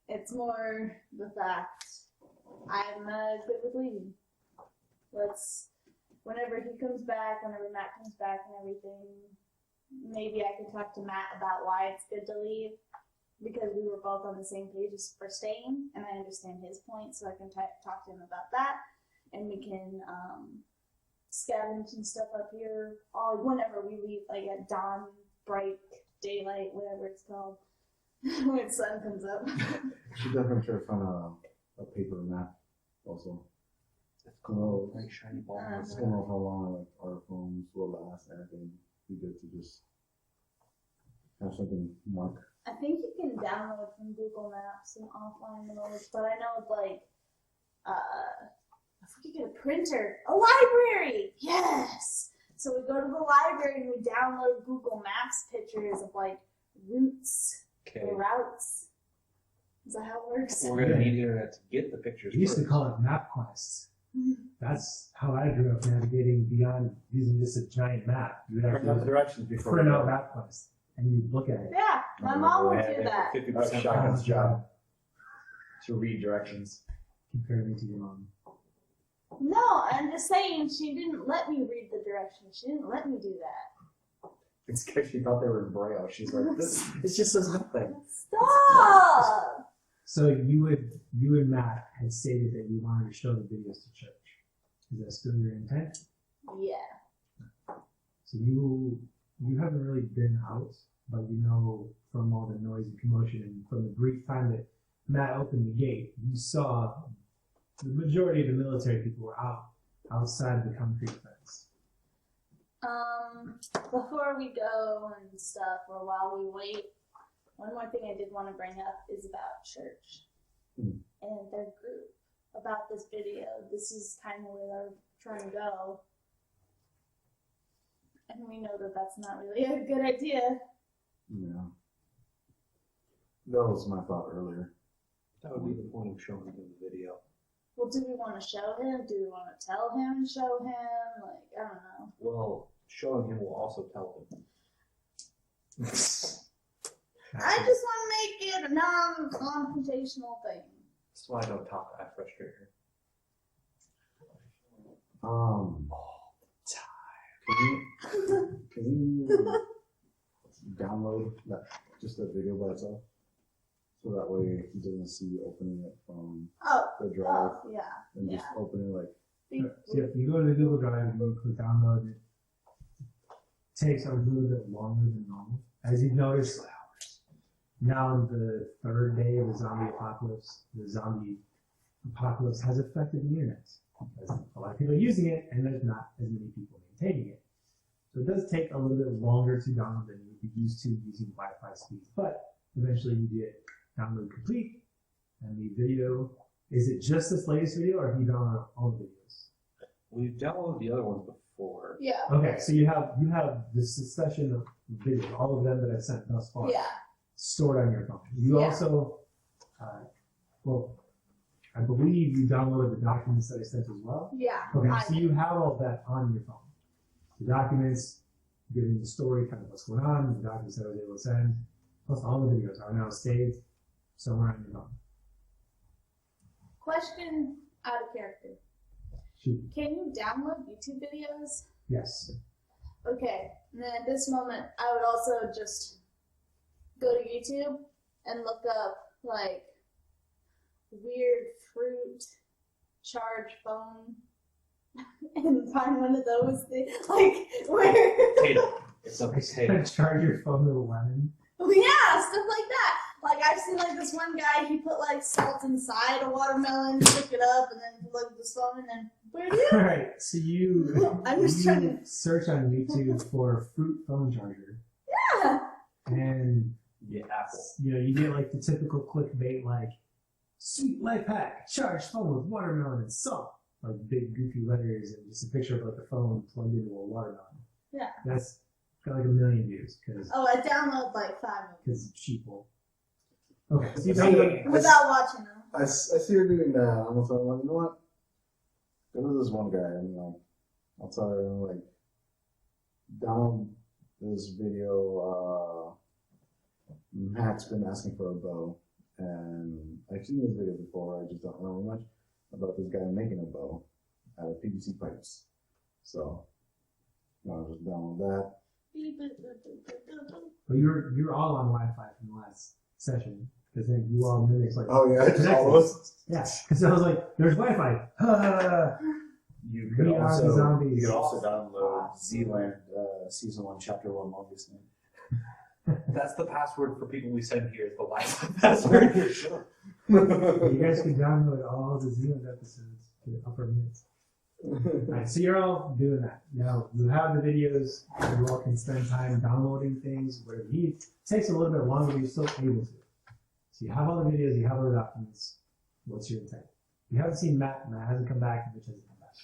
it's more the fact I'm good with leaving. Whenever he comes back, whenever Matt comes back and everything, maybe I can talk to Matt about why it's good to leave. Because we were both on the same page for staying, and I understand his point, so I can talk to him about that, and we can scavenge and stuff up here whenever we leave, like at dawn, bright, daylight, whatever it's called, when the sun comes up. Should definitely try to find a paper map also. It's cool. Like shiny balls. I just don't know how long our phones will last. I think it'd be good to just have something mark. I think you can download from Google Maps and offline mode, but I know I think you get a printer. A library! Yes! So we go to the library and we download Google Maps pictures of routes or routes. Is that how it works? We're going to need internet to get the pictures. We used to call it MapQuest. That's how I grew up navigating beyond using just a giant map. You would Print out the actually directions before. print out MapQuest and you look at it. Yeah, my mom would do that. 50% shotgun's job to read directions. Compare me to your mom. No, I'm just saying she didn't let me read the directions. She didn't let me do that. It's because she thought they were in Braille. She's like, this just says nothing. Stop! So you and Matt had stated that you wanted to show the videos to church. Is that still your intent? Yeah. So you haven't really been out, but you know from all the noise and commotion and from the brief time that Matt opened the gate, you saw the majority of the military people were outside of the concrete fence. Before we go and stuff, or while we wait, one more thing I did want to bring up is about church and their group. About this video. This is kind of where they're trying to go. And we know that that's not really a good idea. Yeah. That was my thought earlier. That would be the point of showing him the video. Well, do we want to show him? Do we want to tell him and show him? I don't know. Well, showing him will also tell him. I just want to make it a non-confrontational thing. That's why I don't talk. I frustrate her. Can you download just that video by itself? So that way he doesn't see opening it from the drive yeah. and just opening So you go to the Google Drive and you click download it. takes a little bit longer than normal. As you've noticed, now on the third day of the zombie apocalypse has affected the internet. Because a lot of people are using it, and there's not as many people maintaining it. So it does take a little bit longer to download than you would be used to using Wi-Fi speeds. But eventually you get download complete, and the video, is it just this latest video, or have you downloaded all the videos? We've downloaded the other ones before. Yeah. Okay, so you have this succession of videos, all of them that I've sent thus far, Yeah. stored on your phone. You Yeah. also, I believe you downloaded the documents that I sent as well. Yeah. Okay, I so you have all of that on your phone. The documents, giving the story, kind of what's going on, the documents that I was able to send, plus all the videos are now saved somewhere on your phone. Question out of character. Shoot. Can you download YouTube videos? Yes. Okay. And then at this moment, I would also just go to YouTube and look up like weird fruit charge phone and find one of those things, like where Potato. It's a potato. Charge your phone with a lemon. yeah, stuff like that. Like I've seen like this one guy, he put like salt inside a watermelon, pick it up, and then look at this phone, and then where do you? Alright, so you, I'm just trying to. search on YouTube for fruit phone charger, Yeah. and Yeah, Apple. you get like the typical clickbait like sweet life hack, charge phone with watermelon and salt. Like big goofy letters and just a picture of like the phone plugged into a watermelon. Yeah. That's got like 1 million views because Oh, I download like 5 of them it's cheapo. Okay, so you I see download. without watching them. I see you're doing that. I'm gonna tell you, you know what? Go to this one guy and like, I'll tell you, like, download this video. Matt's been asking for a bow, and I've seen this video before. I just don't remember much about this guy making a bow out of PVC pipes. So, I'll just download that. But you're all on Wi-Fi from the last session because then you all mimics like. Oh yeah, just all of us. Yeah, because I was like, "There's Wi-Fi." You We could are the also zombies. you could also download Zealand Season 1 Chapter 1 obviously. That's the password for people we send here. Is the Wi-Fi password. Sure. You guys can download all the Zealand episodes to the upper minutes. Alright, so you're all doing that. Now, you have the videos, you all can spend time downloading things, whatever you need. It takes a little bit longer, but you're still able to. So you have all the videos, you have all the documents. What's your intent? You haven't seen Matt. Matt hasn't come back, and Mitch hasn't come back.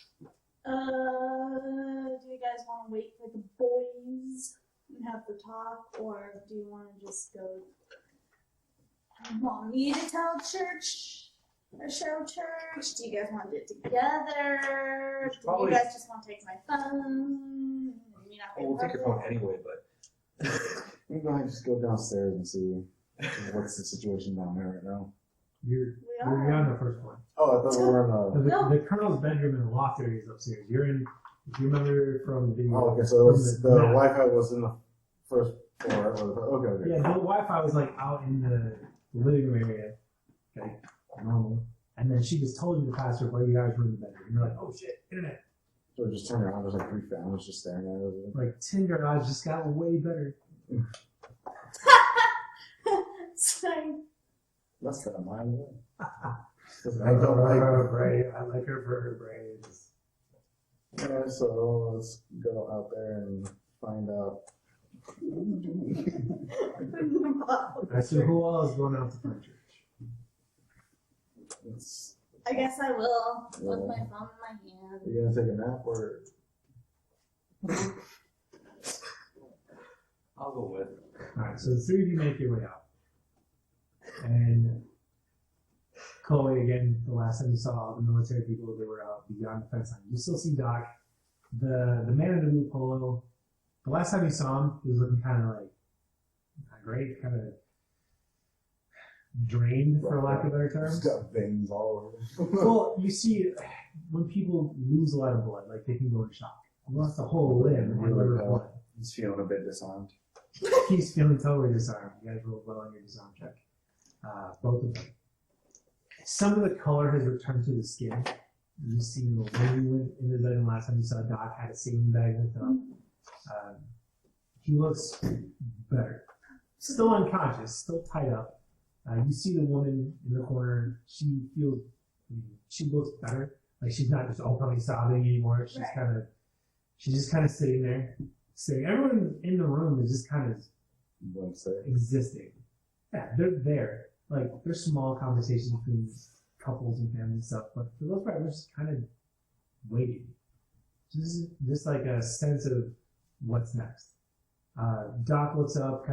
Do you guys want to wait for the boys and have the talk, or do you want to just go? Want me to tell church or show church? Do you guys want to do it together? Do Probably- you guys just want to take my phone? Me not Well, we'll take your phone anyway, but I'm going to just go downstairs and see what's the situation down there right now. You're We are. on the first floor. Oh, I thought we were in The, No. the colonel's bedroom and the loft area is upstairs. You're in. If you remember from the video. Oh, okay, so it's, the map. Wi-Fi was in the first floor. Okay. Yeah, the Wi-Fi was like out in the living room area, okay, normal. And then she just told you the password while you guys were in the bedroom. And you're like, oh shit, internet. So we just turned around, there's like 3 families just staring at us. Like Tinder odds just got way better. Sorry. That's kind of mine. I don't like her braid. I like her for her braids. Yeah, so let's go out there and find out. I said, who else is going out to find church? It's, I guess I will with Yeah. my phone in my hand. you gonna take a nap or? I'll go with. Alright, so the 3 of you make your way out. And Chloe, again, the last time you saw all the military people, they were out beyond the fence line. You still see Doc. The man in the blue polo, the last time you saw him, he was looking kind of like, not great, kind of drained, for lack of a better term. Just got veins all over. Well, you see, when people lose a lot of blood, like they can go in shock. You lost a whole limb and Really liver bad. blood. He's feeling a bit disarmed. He's feeling totally disarmed. You guys rolled well on your disarm check. Both of them. Some of the color has returned to the skin. You've seen when you went into the bedroom last time you saw Doc had a saving bag with him. He looks better. Still unconscious, still tied up. You see the woman in the corner. She looks better. Like she's not just openly sobbing anymore. She's Right. just kind of sitting there. Everyone in the room is just kind of What say? existing. Yeah, they're there. Like there's small conversations between couples and families and stuff, but for the most part, they're just kind of waiting. Just like a sense of what's next. Doc looks up,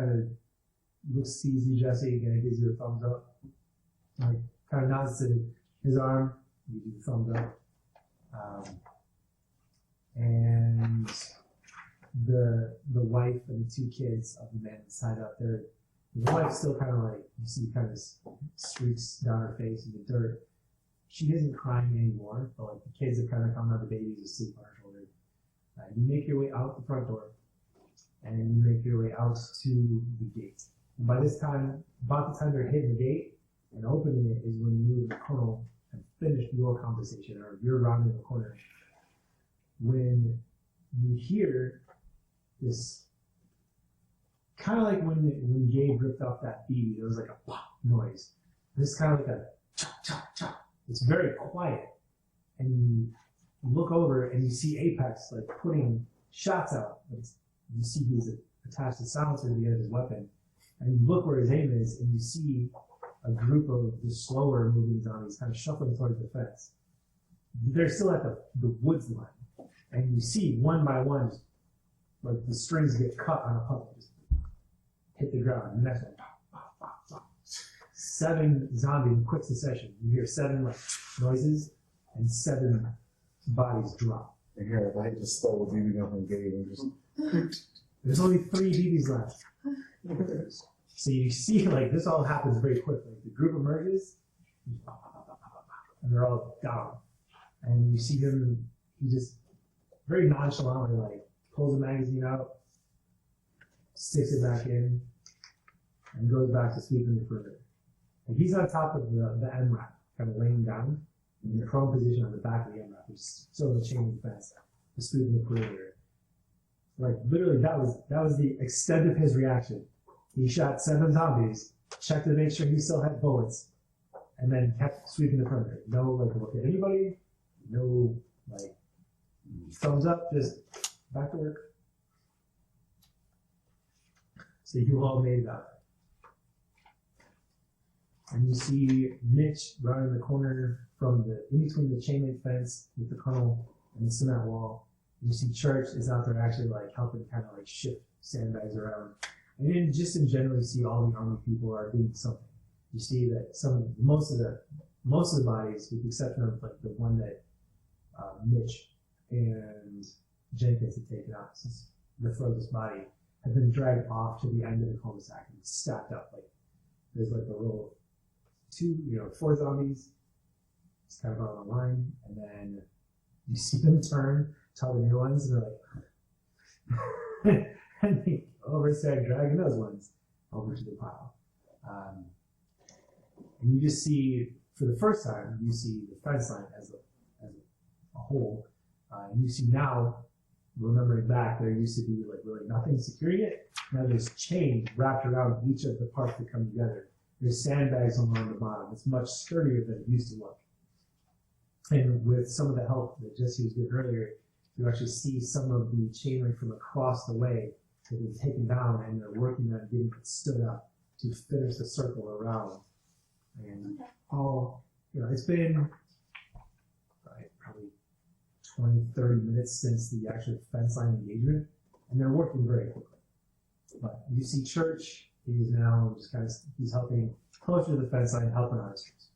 sees you, Jesse, and gives you a thumbs up. Like, kind of nods to his arm, gives you the thumbs up. And the wife and the two kids of the man side up there. The wife's still kind of like, you see kind of streaks down her face in the dirt. She isn't crying anymore, but like the kids have kind of come out, the baby's asleep on her shoulder. You make your way out the front door, and you make your way out to the gate. And by this time, about the time they're hitting the gate and opening it is when you and the colonel have finished your conversation, or you're rounding the corner. When you hear this, kind of like when Gabe ripped off that BB, there was like a pop noise. This kind of like a chop, chop, chop. It's very quiet. And you look over and you see Apex like putting shots out. You see he's attached a silencer to the end of his weapon. And you look where his aim is and you see a group of the slower moving zombies kind of shuffling towards the fence. They're still at the woods line. And you see one by one, like the strings get cut on a puzzle. Just hit the ground. And the next one, pop, pop, pop, pop. 7 zombies in quick succession. You hear 7 like noises and 7 bodies drop. And here, if I just stole a BB gun from Gabe and just. There's only 3 BBs left. So you see, like, this all happens very quickly. The group emerges, and they're all down. And you see him, he just very nonchalantly, like, pulls the magazine out, sticks it back in, and goes back to sweeping the perimeter. And he's on top of the MRAP, kind of laying down in the prone position on the back of the MRAP, which is still the chain link fence, to sweeping the perimeter. Like, literally, that was the extent of his reaction. He shot 7 zombies, checked to make sure he still had bullets, and then kept sweeping the perimeter. No, like, look at anybody, no, like, thumbs up, just back to work. So you all made it out. And you see Mitch running the corner in between the chain link fence with the colonel and the cement wall. You see Church is out there actually like helping kind of like shift sandbags around. And then just in general, you see all the army people are doing something. You see that most of the bodies, with the exception of like the one that Mitch and Jenkins had taken out since the furthest body, have been dragged off to the end of the cul-de-sac and stacked up. Like there's like a row of 4 zombies. It's kind of on the line, and then you see them turn, tell the new ones, and they're like, and they over start dragging those ones over to the pile. And you just see, for the first time, you see the fence line as a whole. And you see now, remembering back, there used to be like really nothing securing it. Now there's chain wrapped around each of the parts that come together. There's sandbags along the bottom. It's much sturdier than it used to look. And with some of the help that Jesse was giving earlier, you actually see some of the chain link from across the way that is taken down, and they're working on getting it stood up to finish the circle around. And it's been probably 20, 30 minutes since the actual fence line engagement, and they're working very quickly. But you see Church, he's now just he's helping closer to the fence line, helping on his streets.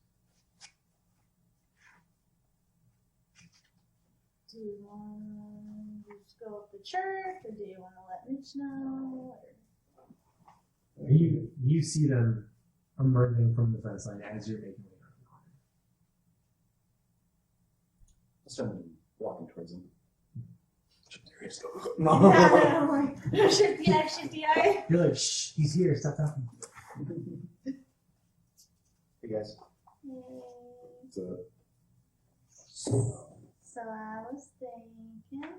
Do you want to just go with the church, or do you want to let Mitch know? You see them emerging from the fence line as you're making your way around the corner. So I'm walking towards him. Yeah, I'm like, shifty eye. You're like, shh, he's here, stop talking. Hey guys. So I was thinking,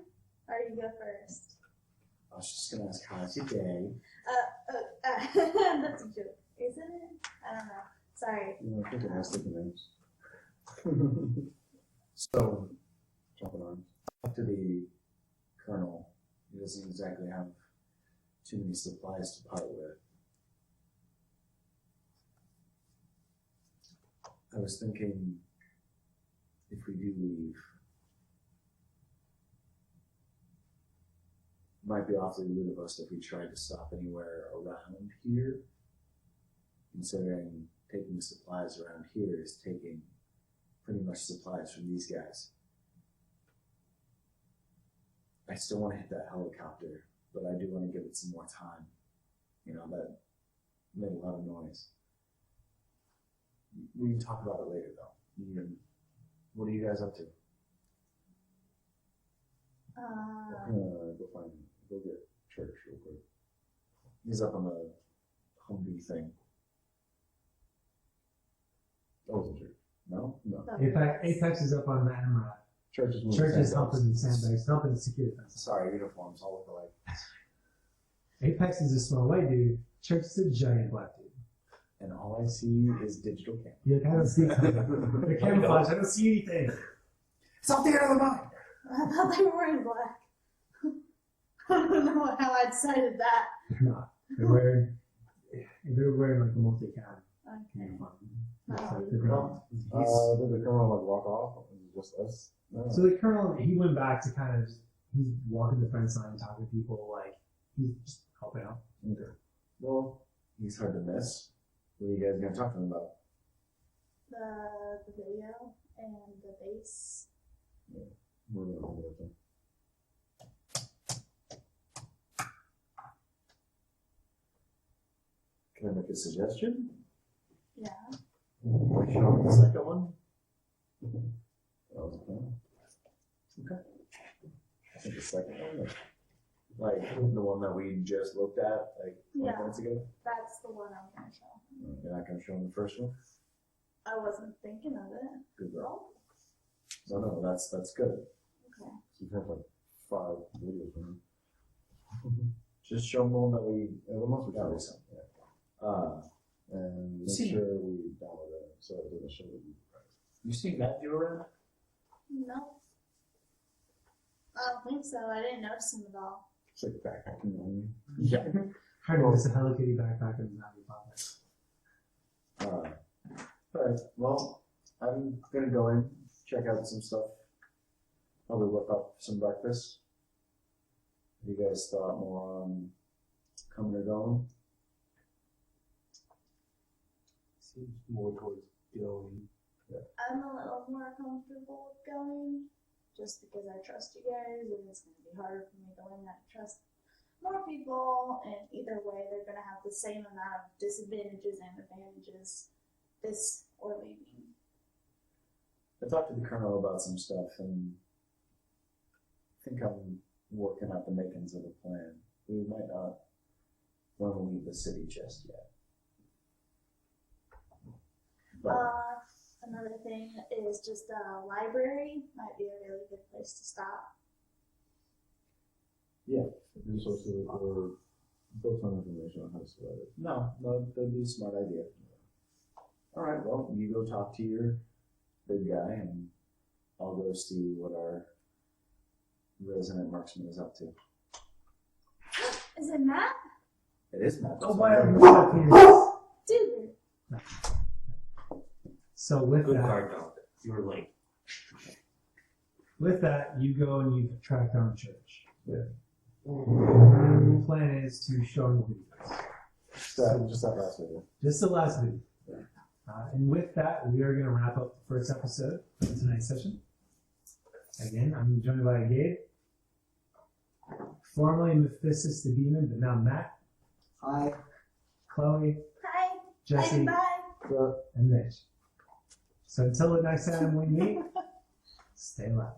or you go first. was just gonna ask, how's your day? That's a joke, isn't it? I don't know. Sorry. I think it has different names. So, Jumping arms. up to the colonel, he doesn't exactly have too many supplies to part with. I was thinking, if we do leave, it might be awfully rude of us if we tried to stop anywhere around here, considering taking supplies around here is taking pretty much supplies from these guys. I still want to hit that helicopter, but I do want to give it some more time. You know, that made a lot of noise. We can talk about it later, though. What are you guys up to? Go get church real quick. He's up on the Humvee thing. That wasn't church. No? No. Apex is up on the MRAP. Church is moving Church is sandbags. helping the sandbags, helping secure the fence. Sorry, uniforms all look alike. Apex is a small white dude. Church is a giant black dude. And all I see is digital camera. You're like, I don't see anything. They're camouflage. I don't see anything. It's out there in the mind! I thought they were wearing black. I don't know how I decided that. They're not. They're wearing like a multi-cam Okay. uniform. Oh, It's like they're going- Did the colonel like walk off? Just us? No. So the colonel, he went back to kind of he's walking the fence line, talking to people, like he's just helping out. Okay. Well, he's hard to miss. What are you guys going to talk to him about? The video and the base. We're gonna hold it then. Can I make a suggestion? Yeah. Show him the second one? That was the plan. Okay. I think the second one. Like the one that we just looked at like 20 Yeah. minutes ago? That's the one I'm gonna show. You're not going to show him the first one? I wasn't thinking of it. Good girl. Oh, No, that's good. okay. So you have like 5 videos from him. Just show him the one that we Yeah, the most we got got. recently. And make See. sure we download it so it doesn't show you. You seen Matthew around? No. I don't think so. I didn't notice him at all. It's like backpacking on you. Yeah. Hard to miss a Hello Kitty backpack and not be bothered. Alright, well, I'm gonna go in, check out some stuff. Probably whip up some breakfast. Have you guys thought more on coming or going? Seems more towards going. I'm a little more comfortable with going, just because I trust you guys, and it's going to be harder for me going. I trust more people, and either way, they're going to have the same amount of disadvantages and advantages, this or leaving. I talked to the colonel about some stuff, and I think I'm working out the makings of a plan. We might not want to leave the city just yet. But Another thing is just a library might be a really good place to stop. Resources or build some information on how to select it. no, that'd be a smart idea. All right, well, you go talk to your big guy, and I'll go see what our resident marksman is up to. Is it Matt? It is Matt. Oh, wow. Dude. So with Good that, card, dog. You were late. with that, you go and you track down Church. The plan is to show him the videos. Just that last video. Just the last video. And with that, we are going to wrap up the first episode of tonight's session. Again, I'm joined by Gabe, formerly Mephistus the Demon, but now Matt. Hi. Chloe, Hi. Jesse, Bye. and Mitch. So until the next time we meet, stay loud.